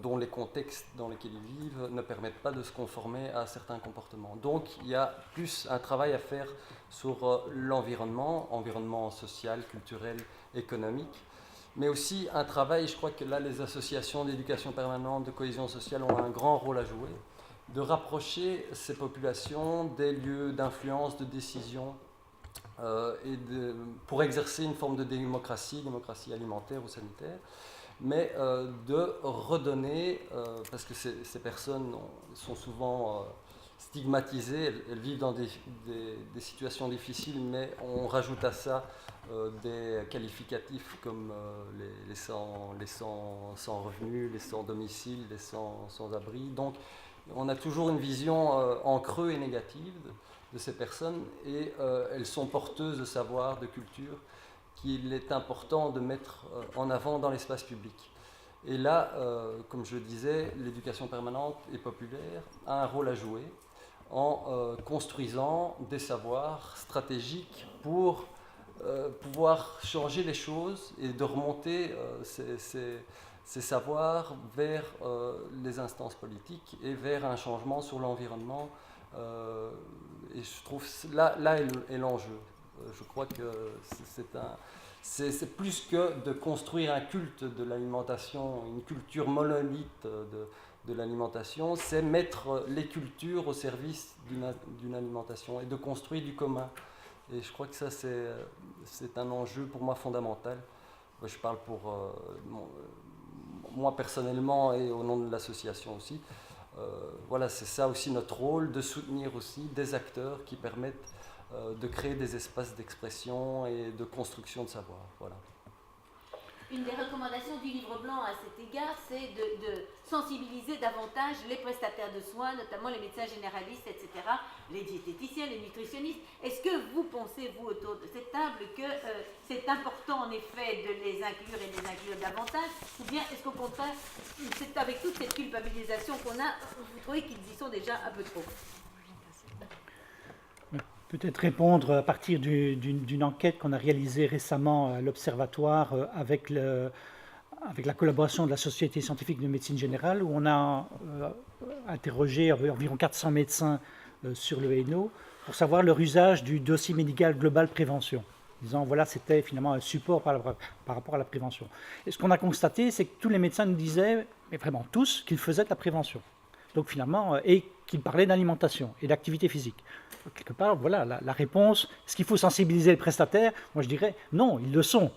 dont les contextes dans lesquels ils vivent ne permettent pas de se conformer à certains comportements. Donc il y a plus un travail à faire sur environnement social, culturel, économique, mais aussi un travail, je crois que là les associations d'éducation permanente, de cohésion sociale ont un grand rôle à jouer, de rapprocher ces populations des lieux d'influence, de décision, pour exercer une forme de démocratie alimentaire ou sanitaire, mais de redonner, parce que ces personnes sont souvent stigmatisées, elles vivent dans des situations difficiles, mais on rajoute à ça des qualificatifs comme les sans revenus, les sans domicile, les sans abri. Donc on a toujours une vision en creux et négative de ces personnes, et elles sont porteuses de savoir, de culture, qu'il est important de mettre en avant dans l'espace public. Et là, comme je le disais, l'éducation permanente et populaire a un rôle à jouer en construisant des savoirs stratégiques pour pouvoir changer les choses et de remonter ces savoirs vers les instances politiques et vers un changement sur l'environnement. Et je trouve là est l'enjeu. Je crois que c'est plus que de construire un culte de l'alimentation, une culture monolithe de l'alimentation, c'est mettre les cultures au service d'une alimentation et de construire du commun. Et je crois que ça, c'est un enjeu pour moi fondamental. Je parle pour moi personnellement et au nom de l'association aussi. Voilà, c'est ça aussi notre rôle, de soutenir aussi des acteurs qui permettent de créer des espaces d'expression et de construction de savoir. Voilà. Une des recommandations du livre blanc à cet égard, c'est de sensibiliser davantage les prestataires de soins, notamment les médecins généralistes, etc., les diététiciens, les nutritionnistes. Est-ce que vous pensez, vous, autour de cette table, que c'est important, en effet, de les inclure et de les inclure davantage, ou bien est-ce qu'au contraire, c'est avec toute cette culpabilisation qu'on a, vous trouvez qu'ils y sont déjà un peu trop? Peut-être répondre à partir d'une enquête qu'on a réalisée récemment à l'Observatoire avec la collaboration de la Société scientifique de médecine générale, où on a interrogé environ 400 médecins sur le Hainaut pour savoir leur usage du dossier médical global prévention. Disant, voilà, c'était finalement un support par rapport à la prévention. Et ce qu'on a constaté, c'est que tous les médecins nous disaient, mais vraiment tous, qu'ils faisaient de la prévention. Donc finalement, et qu'ils parlaient d'alimentation et d'activité physique. Quelque part, voilà la réponse. Est-ce qu'il faut sensibiliser les prestataires? Moi, je dirais non, ils le sont.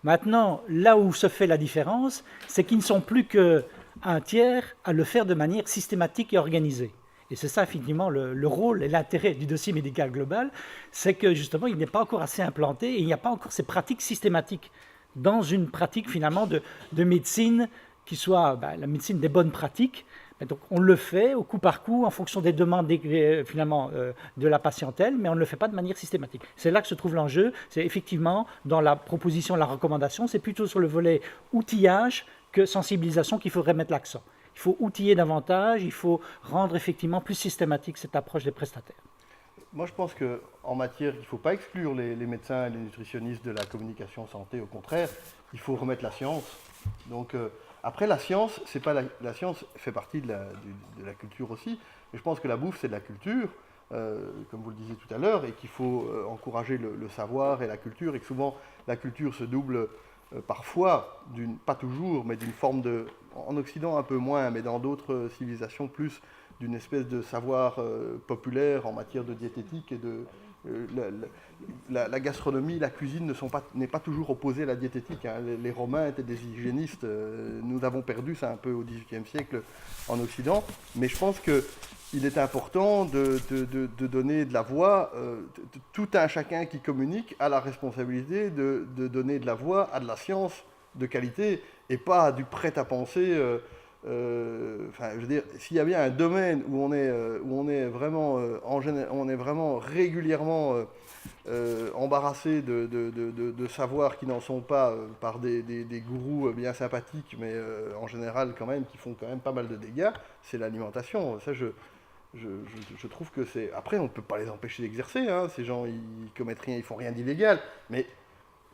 Maintenant, là où se fait la différence, c'est qu'ils ne sont plus qu'un tiers à le faire de manière systématique et organisée. Et c'est ça, effectivement, le rôle et l'intérêt du dossier médical global, c'est que justement, il n'est pas encore assez implanté et il n'y a pas encore ces pratiques systématiques dans une pratique finalement de médecine qui soit la médecine des bonnes pratiques. Et donc on le fait au coup par coup en fonction des demandes finalement de la patientèle, mais on ne le fait pas de manière systématique. C'est là que se trouve l'enjeu. C'est effectivement dans la proposition, la recommandation, c'est plutôt sur le volet outillage que sensibilisation qu'il faudrait mettre l'accent. Il faut outiller davantage, il faut rendre effectivement plus systématique cette approche des prestataires. Moi, je pense qu'en matière, il ne faut pas exclure les médecins et les nutritionnistes de la communication santé. Au contraire, il faut remettre la science. Donc, après, la science, c'est pas la science fait partie de la culture aussi. Mais je pense que la bouffe, c'est de la culture, comme vous le disiez tout à l'heure, et qu'il faut encourager le savoir et la culture, et que souvent, la culture se double parfois, pas toujours, mais d'une forme de... En Occident, un peu moins, mais dans d'autres civilisations, plus d'une espèce de savoir populaire en matière de diététique et de... la gastronomie, la cuisine n'est pas toujours opposée à la diététique. Hein. Les Romains étaient des hygiénistes. Nous avons perdu ça un peu au XVIIIe siècle en Occident. Mais je pense qu'il est important de donner de la voix. Tout un chacun qui communique a la responsabilité de donner de la voix à de la science de qualité et pas à du prêt-à-penser. Je veux dire, s'il y a bien un domaine où on est vraiment, on est vraiment régulièrement embarrassé de savoirs qui n'en sont pas par des gourous bien sympathiques, mais en général quand même, qui font quand même pas mal de dégâts, c'est l'alimentation. Ça, je trouve que c'est... Après, on ne peut pas les empêcher d'exercer, hein. Ces gens, ils commettent rien, ils font rien d'illégal, mais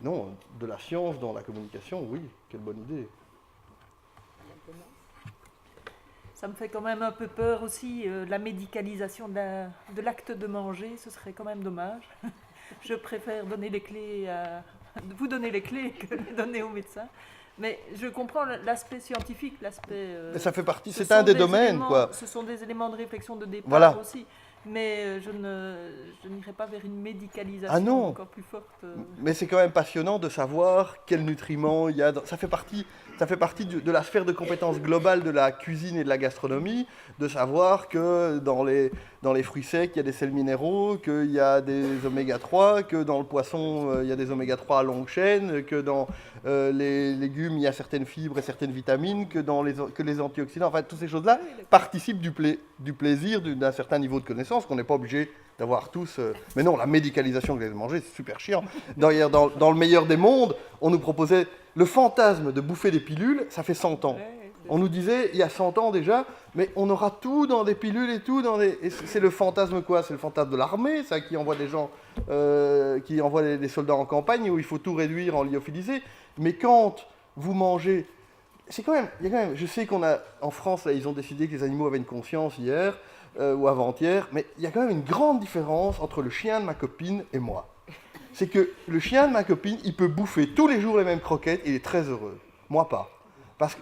non, de la science dans la communication, oui, quelle bonne idée. Ça me fait quand même un peu peur aussi, la médicalisation de l'acte de manger, ce serait quand même dommage. Je préfère donner les clés vous donner les clés que les donner aux médecins. Mais je comprends l'aspect scientifique, l'aspect... Mais ça fait partie, c'est un des domaines, quoi. Ce sont des éléments de réflexion de départ voilà. aussi. Mais je n'irai pas vers une médicalisation encore plus forte. Mais c'est quand même passionnant de savoir quels nutriments il y a. Ça fait partie de la sphère de compétences globale de la cuisine et de la gastronomie, de savoir que dans les fruits secs, il y a des sels minéraux, qu'il y a des oméga 3, que dans le poisson, il y a des oméga 3 à longue chaîne, que dans les légumes, il y a certaines fibres et certaines vitamines, que les antioxydants, enfin, toutes ces choses-là participent du plaisir d'un certain niveau de connaissance qu'on n'est pas obligé d'avoir tous... Mais non, la médicalisation que vous avez mangé, c'est super chiant. Dans le meilleur des mondes, on nous proposait le fantasme de bouffer des pilules, ça fait 100 ans. On nous disait, il y a 100 ans déjà, mais on aura tout dans des pilules et tout dans des... Et c'est le fantasme quoi? C'est le fantasme de l'armée, ça, qui envoie des gens, qui envoie des soldats en campagne où il faut tout réduire en lyophilisé. Mais quand vous mangez... Il y a quand même... Je sais en France, là, ils ont décidé que les animaux avaient une conscience hier, ou avant-hier, mais il y a quand même une grande différence entre le chien de ma copine et moi. C'est que le chien de ma copine, il peut bouffer tous les jours les mêmes croquettes, il est très heureux. Moi, pas.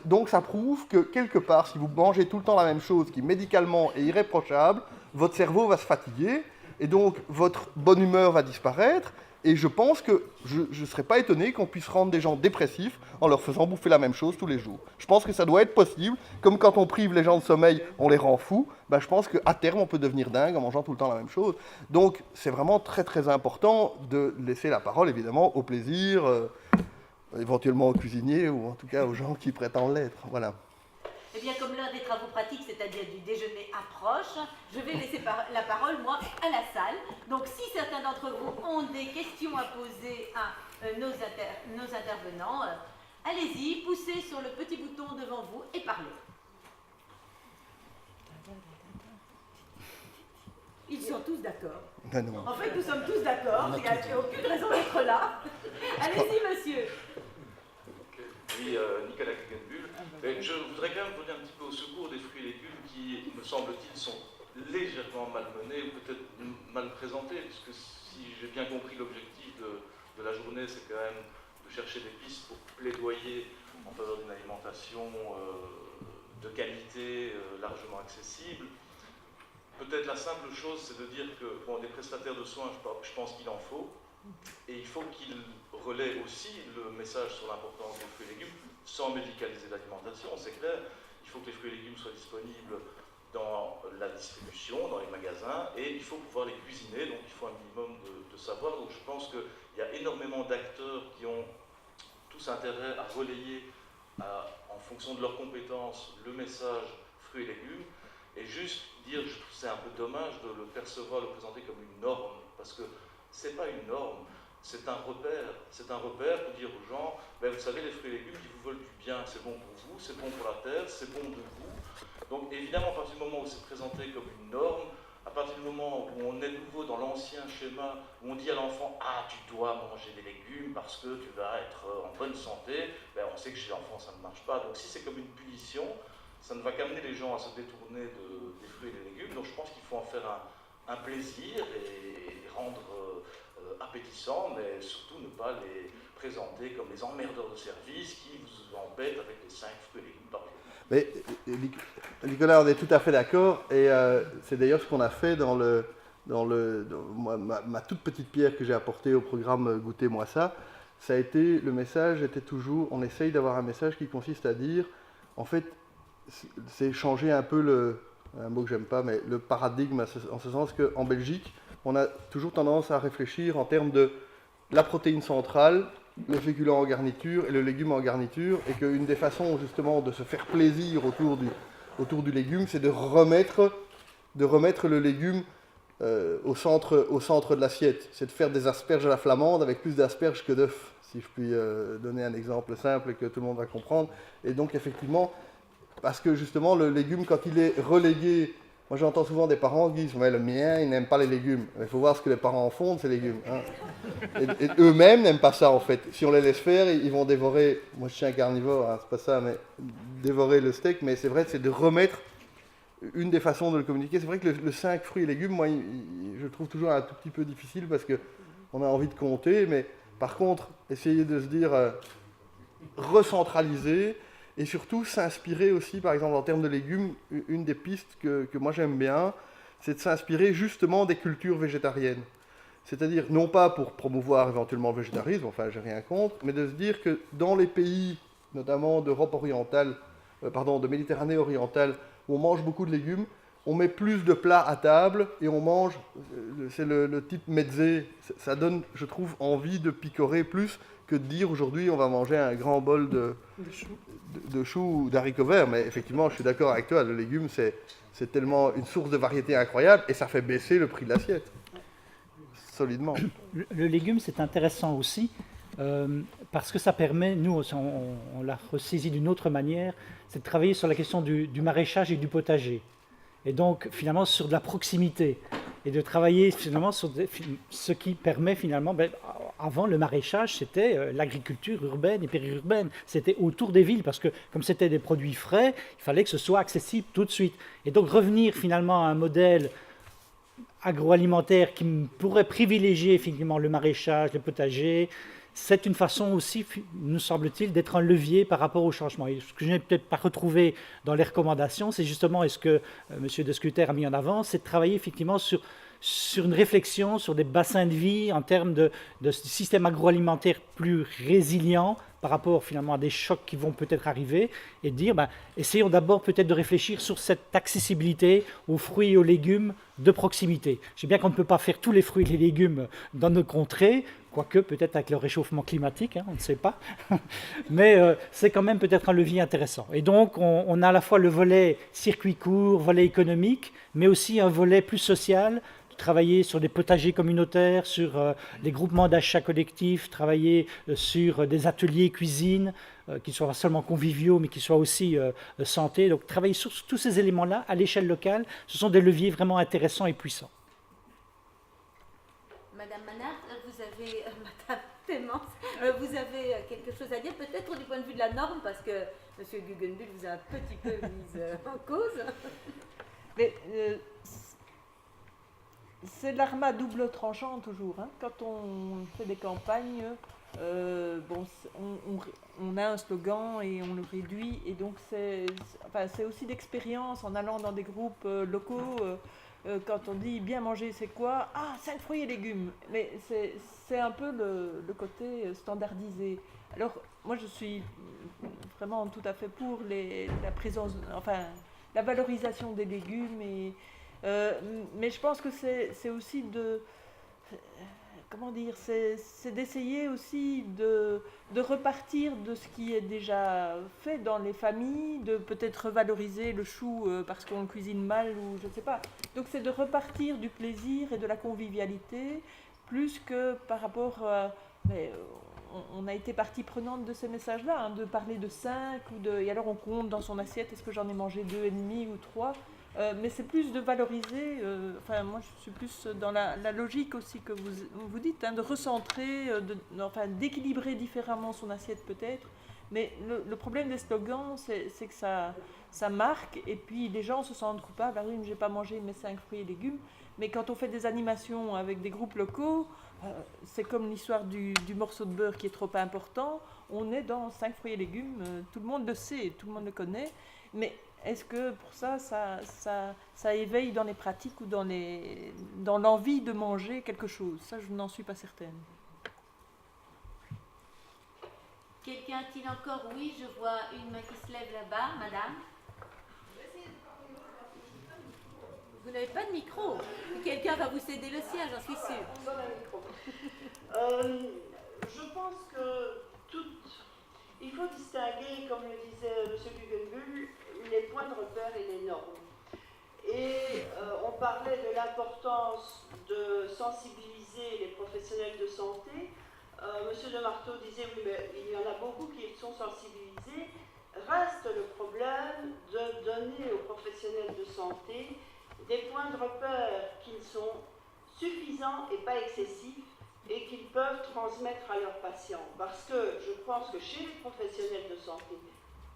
Donc ça prouve que, quelque part, si vous mangez tout le temps la même chose, qui médicalement est irréprochable, votre cerveau va se fatiguer, et donc votre bonne humeur va disparaître, et je pense que je ne serais pas étonné qu'on puisse rendre des gens dépressifs en leur faisant bouffer la même chose tous les jours. Je pense que ça doit être possible, comme quand on prive les gens de sommeil, on les rend fous, je pense qu'à terme, on peut devenir dingue en mangeant tout le temps la même chose. Donc, c'est vraiment très très important de laisser la parole, évidemment, au plaisir, éventuellement aux cuisiniers, ou en tout cas aux gens qui prétendent l'être. Voilà. Eh bien, comme l'un des travaux pratiques, c'est-à-dire du déjeuner, approche, je vais laisser la parole, moi, à la salle. Donc, si certains d'entre vous ont des questions à poser à nos intervenants, allez-y, poussez sur le petit bouton devant vous et parlez. Ils sont tous d'accord. Non. En fait, nous sommes tous d'accord. Il n'y a aucune raison d'être là. Allez-y, monsieur. Oui, Nicolas Kugenbuhl. Je voudrais quand même venir un petit peu au secours des fruits et légumes qui, me semble-t-il, sont légèrement malmenés ou peut-être mal présentés, puisque si j'ai bien compris l'objectif de la journée, c'est quand même de chercher des pistes pour plaidoyer en faveur d'une alimentation de qualité, largement accessible. Peut-être la simple chose, c'est de dire que des prestataires de soins, je pense qu'il en faut. Et il faut qu'il relaie aussi le message sur l'importance des fruits et légumes sans médicaliser l'alimentation, c'est clair. Il faut que les fruits et légumes soient disponibles dans la distribution, dans les magasins, et il faut pouvoir les cuisiner, donc il faut un minimum de savoir. Donc je pense qu'il y a énormément d'acteurs qui ont tous intérêt à relayer, en fonction de leurs compétences, le message fruits et légumes, et juste dire, je trouve que c'est un peu dommage de le percevoir, le présenter comme une norme, parce que c'est pas une norme, c'est un repère. C'est un repère pour dire aux gens, ben vous savez, les fruits et légumes qui vous veulent du bien, c'est bon pour vous, c'est bon pour la terre, c'est bon de vous. Donc évidemment, à partir du moment où c'est présenté comme une norme, à partir du moment où on est de nouveau dans l'ancien schéma, où on dit à l'enfant, ah, tu dois manger des légumes parce que tu vas être en bonne santé, ben on sait que chez l'enfant ça ne marche pas. Donc si c'est comme une punition, ça ne va qu'amener les gens à se détourner des fruits et des légumes. Donc je pense qu'il faut en faire un plaisir et les rendre appétissants, mais surtout ne pas les présenter comme les emmerdeurs de service qui vous embêtent avec les 5 fruits et légumes par jour. Mais Nicolas, on est tout à fait d'accord, et c'est d'ailleurs ce qu'on a fait dans ma toute petite pierre que j'ai apportée au programme Goûtez-moi ça. Ça a été, le message était toujours, on essaye d'avoir un message qui consiste à dire, en fait, c'est changer un peu un mot que j'aime pas, mais le paradigme, en ce sens qu'en Belgique, on a toujours tendance à réfléchir en termes de la protéine centrale, le féculent en garniture et le légume en garniture, et qu'une des façons justement de se faire plaisir autour du légume, c'est de remettre le légume au centre de l'assiette. C'est de faire des asperges à la flamande avec plus d'asperges que d'œufs, si je puis donner un exemple simple que tout le monde va comprendre. Et donc effectivement, parce que justement le légume, quand il est relégué, moi j'entends souvent des parents qui disent ouais, le mien il n'aime pas les légumes. Il faut voir ce que les parents en font de ces légumes. Hein. Et eux-mêmes n'aiment pas ça en fait. Si on les laisse faire, ils vont dévorer. Moi je suis un carnivore, hein, c'est pas ça, mais dévorer le steak. Mais c'est vrai, c'est de remettre une des façons de le communiquer. C'est vrai que le 5 fruits et légumes, moi je le trouve toujours un tout petit peu difficile parce que on a envie de compter, mais par contre essayer de se dire recentraliser. Et surtout, s'inspirer aussi, par exemple, en termes de légumes, une des pistes que moi j'aime bien, c'est de s'inspirer justement des cultures végétariennes. C'est-à-dire, non pas pour promouvoir éventuellement le végétarisme, enfin, j'ai rien contre, mais de se dire que dans les pays, notamment d'Europe orientale, de Méditerranée orientale, où on mange beaucoup de légumes, on met plus de plats à table et on mange, c'est le type mezze, ça donne, je trouve, envie de picorer plus que de dire aujourd'hui on va manger un grand bol de choux ou d'haricots verts. Mais effectivement, je suis d'accord avec toi, le légume, c'est tellement une source de variété incroyable et ça fait baisser le prix de l'assiette, solidement. Le légume, c'est intéressant aussi, parce que ça permet, nous, on l'a ressaisi d'une autre manière, c'est de travailler sur la question du maraîchage et du potager. Et donc, finalement, sur de la proximité. Et de travailler, finalement, sur ce qui permet, finalement... avant, le maraîchage, c'était l'agriculture urbaine et périurbaine. C'était autour des villes, parce que, comme c'était des produits frais, il fallait que ce soit accessible tout de suite. Et donc, revenir, finalement, à un modèle agroalimentaire qui pourrait privilégier, finalement, le maraîchage, le potager... C'est une façon aussi, nous semble-t-il, d'être un levier par rapport au changement. Et ce que je n'ai peut-être pas retrouvé dans les recommandations, c'est justement, et ce que M. De Scuter a mis en avant, c'est de travailler effectivement sur une réflexion sur des bassins de vie en termes de système agroalimentaire plus résilient par rapport finalement à des chocs qui vont peut-être arriver, et de dire, essayons d'abord peut-être de réfléchir sur cette accessibilité aux fruits et aux légumes de proximité. Je sais bien qu'on ne peut pas faire tous les fruits et les légumes dans nos contrées, quoique peut-être avec le réchauffement climatique, on ne sait pas, mais c'est quand même peut-être un levier intéressant. Et donc on a à la fois le volet circuit court, volet économique, mais aussi un volet plus social, travailler sur des potagers communautaires, sur des groupements d'achat collectifs, travailler sur des ateliers cuisine, qui soient pas seulement conviviaux, mais qui soient aussi santé. Donc travailler sur tous ces éléments-là à l'échelle locale, ce sont des leviers vraiment intéressants et puissants. Madame Manard, vous avez, Madame Clémence, vous avez quelque chose à dire, peut-être du point de vue de la norme, parce que M. Guggenbühl vous a un petit peu mise en cause. Mais, c'est l'arme à double tranchant toujours. Hein. Quand on fait des campagnes, on a un slogan et on le réduit. Et donc c'est aussi d'expérience en allant dans des groupes locaux quand on dit bien manger, c'est quoi? Ah, 5 fruits et légumes. Mais c'est un peu le côté standardisé. Alors, moi, je suis vraiment tout à fait pour la présence, enfin, la valorisation des légumes. Mais je pense que c'est aussi comment dire, c'est d'essayer aussi de repartir de ce qui est déjà fait dans les familles, de peut-être revaloriser le chou parce qu'on le cuisine mal ou je ne sais pas. Donc c'est de repartir du plaisir et de la convivialité plus que par rapport on a été partie prenante de ces messages-là, hein, de parler de 5 et alors on compte dans son assiette, est-ce que j'en ai mangé 2,5 ou 3. Mais c'est plus de valoriser, enfin moi je suis plus dans la logique aussi que vous dites, hein, de recentrer, d'équilibrer différemment son assiette peut-être. Mais le problème des slogans, c'est que ça marque et puis les gens se sentent coupables. Ah oui, mais j'ai pas mangé mes 5 fruits et légumes. Mais quand on fait des animations avec des groupes locaux, c'est comme l'histoire du morceau de beurre qui est trop important. On est dans 5 fruits et légumes, tout le monde le sait, tout le monde le connaît. Mais est-ce que pour ça éveille dans les pratiques ou dans l'envie de manger quelque chose? Ça, je n'en suis pas certaine. Quelqu'un a-t-il encore? Oui, je vois une main qui se lève là-bas, madame. Vous n'avez pas de micro. Quelqu'un va vous céder le sien, j'en suis sûre. Je pense que il faut distinguer, comme le disait M. Guggenbuhl, les points de repère et les normes. Et on parlait de l'importance de sensibiliser les professionnels de santé. M. de Marteau disait, oui, mais il y en a beaucoup qui sont sensibilisés. Reste le problème de donner aux professionnels de santé des points de repère qui sont suffisants et pas excessifs et qu'ils peuvent transmettre à leurs patients. Parce que je pense que chez les professionnels de santé,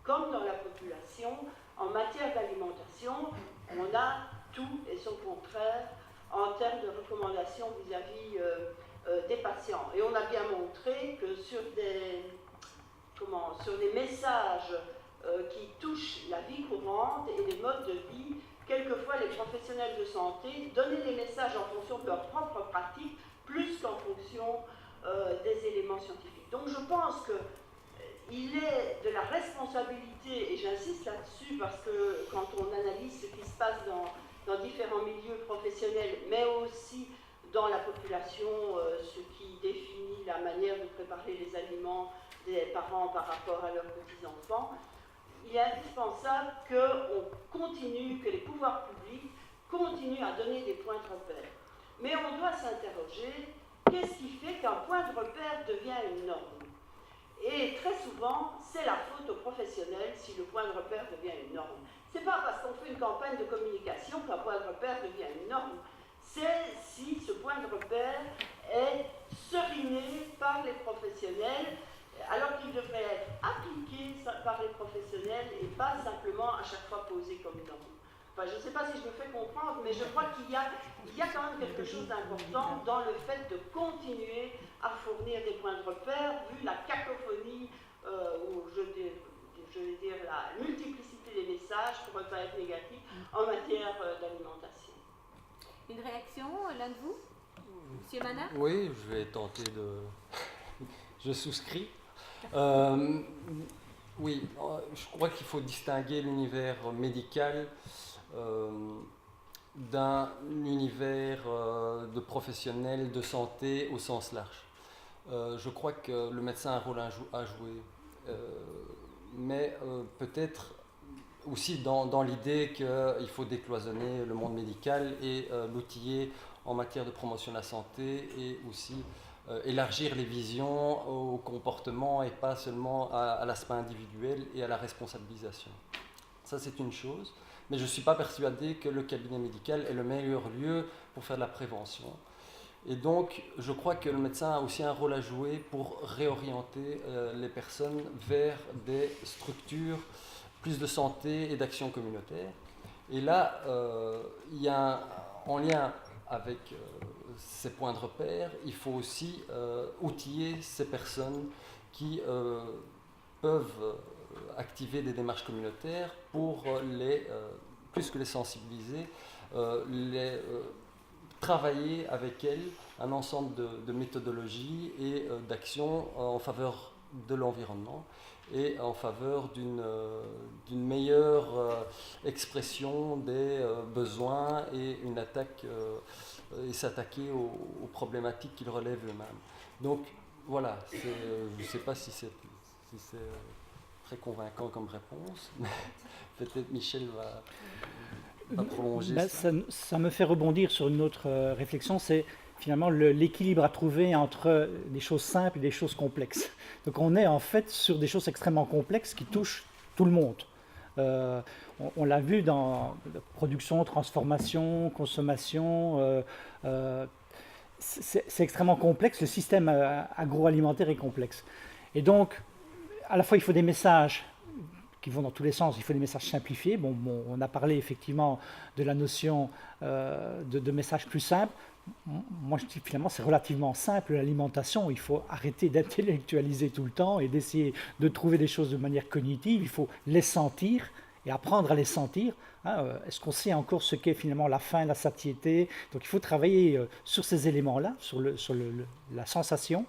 comme dans la population, en matière d'alimentation, on a tout et son contraire en termes de recommandations vis-à-vis des patients. Et on a bien montré que sur des messages qui touchent la vie courante et les modes de vie, quelquefois les professionnels de santé donnaient les messages en fonction de leur propre pratique, plus qu'en fonction des éléments scientifiques. Donc je pense qu'il est de la responsabilité, et j'insiste là-dessus parce que quand on analyse ce qui se passe dans différents milieux professionnels, mais aussi dans la population, ce qui définit la manière de préparer les aliments des parents par rapport à leurs petits-enfants, il est indispensable que les pouvoirs publics continuent à donner des points de repère. Mais on doit s'interroger, qu'est-ce qui fait qu'un point de repère devient une norme? Et très souvent, c'est la faute aux professionnels si le point de repère devient une norme. C'est pas parce qu'on fait une campagne de communication qu'un point de repère devient une norme. C'est si ce point de repère est seriné par les professionnels, alors qu'il devrait être appliqué par les professionnels et pas simplement à chaque fois posé comme norme. Enfin, je ne sais pas si je me fais comprendre, mais je crois qu'il y a quand même quelque chose d'important dans le fait de continuer à fournir des points de repère, vu la cacophonie, ou je vais dire la multiplicité des messages, pour ne pas être négatif, en matière d'alimentation. Une réaction, l'un de vous? Monsieur Manat? Oui, je vais tenter de... Je souscris. Oui, je crois qu'il faut distinguer l'univers médical d'un univers de professionnels de santé au sens large. Je crois que le médecin a un rôle à jouer, mais peut-être aussi dans l'idée qu'il faut décloisonner le monde médical et l'outiller en matière de promotion de la santé et aussi élargir les visions au comportement et pas seulement à l'aspect individuel et à la responsabilisation. Ça, c'est une chose. Mais je ne suis pas persuadé que le cabinet médical est le meilleur lieu pour faire de la prévention. Et donc, je crois que le médecin a aussi un rôle à jouer pour réorienter les personnes vers des structures plus de santé et d'action communautaire. Et là, il y a en lien avec ces points de repère, il faut aussi outiller ces personnes qui peuvent activer des démarches communautaires pour plus que les sensibiliser, travailler avec elles un ensemble de méthodologies et d'actions en faveur de l'environnement et en faveur d'une meilleure expression des besoins et une attaque et s'attaquer aux problématiques qu'ils relèvent eux-mêmes. Donc voilà, je ne sais pas si c'est très convaincant comme réponse, mais peut-être Michel va prolonger ça me fait rebondir sur une autre réflexion, c'est finalement l'équilibre à trouver entre des choses simples et des choses complexes. Donc on est en fait sur des choses extrêmement complexes qui touchent tout le monde. On l'a vu dans la production, transformation, consommation, c'est extrêmement complexe, le système agroalimentaire est complexe. Et donc, à la fois il faut des messages qui vont dans tous les sens, il faut des messages simplifiés. Bon, on a parlé effectivement de la notion de messages plus simples. Moi, je dis finalement, c'est relativement simple l'alimentation. Il faut arrêter d'intellectualiser tout le temps et d'essayer de trouver des choses de manière cognitive. Il faut les sentir et apprendre à les sentir. Est-ce qu'on sait encore ce qu'est finalement la faim, la satiété? Donc il faut travailler sur ces éléments-là, sur la sensation.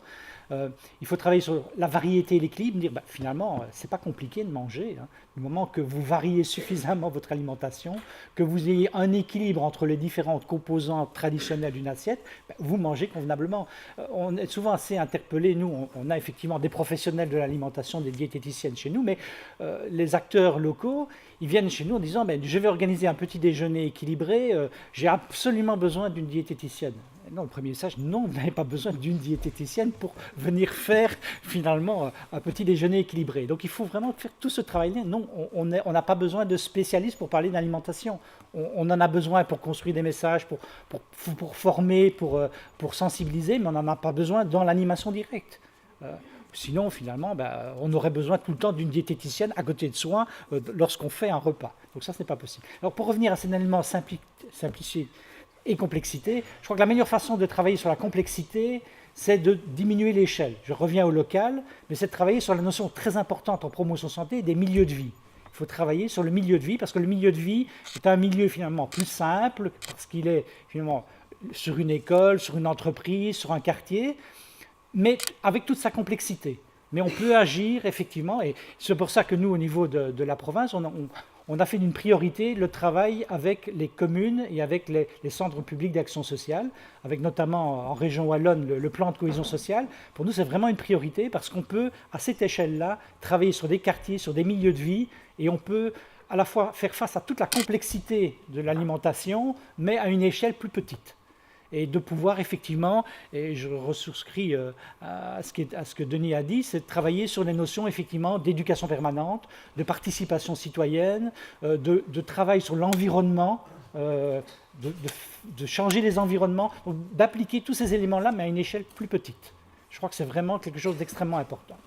Il faut travailler sur la variété et l'équilibre, dire finalement, c'est pas compliqué de manger. Du moment que vous variez suffisamment votre alimentation, que vous ayez un équilibre entre les différentes composantes traditionnelles d'une assiette, vous mangez convenablement. On est souvent assez interpellés, nous, on a effectivement des professionnels de l'alimentation, des diététiciennes chez nous, mais les acteurs locaux, ils viennent chez nous en disant je vais organiser un petit déjeuner équilibré, j'ai absolument besoin d'une diététicienne. Non, le premier message, non, vous n'avez pas besoin d'une diététicienne pour venir faire finalement un petit déjeuner équilibré. Donc il faut vraiment faire tout ce travail-là. Non, on n'a pas besoin de spécialistes pour parler d'alimentation. On en a besoin pour construire des messages, pour former, pour sensibiliser, mais on n'en a pas besoin dans l'animation directe. Sinon, finalement, on aurait besoin tout le temps d'une diététicienne à côté de soi lorsqu'on fait un repas. Donc ça, ce n'est pas possible. Alors pour revenir à cet élément simplifié et complexité, je crois que la meilleure façon de travailler sur la complexité, c'est de diminuer l'échelle. Je reviens au local, mais c'est de travailler sur la notion très importante en promotion santé des milieux de vie. Il faut travailler sur le milieu de vie, parce que le milieu de vie est un milieu finalement plus simple, parce qu'il est finalement sur une école, sur une entreprise, sur un quartier, mais avec toute sa complexité. Mais on peut agir effectivement, et c'est pour ça que nous, au niveau de la province, on a fait d'une priorité le travail avec les communes et avec les centres publics d'action sociale, avec notamment en région wallonne le plan de cohésion sociale. Pour nous, c'est vraiment une priorité parce qu'on peut, à cette échelle-là, travailler sur des quartiers, sur des milieux de vie, et on peut à la fois faire face à toute la complexité de l'alimentation, mais à une échelle plus petite. Et de pouvoir effectivement, et je ressouscris à ce que Denis a dit, c'est de travailler sur les notions effectivement d'éducation permanente, de participation citoyenne, de travail sur l'environnement, de changer les environnements, d'appliquer tous ces éléments-là, mais à une échelle plus petite. Je crois que c'est vraiment quelque chose d'extrêmement important.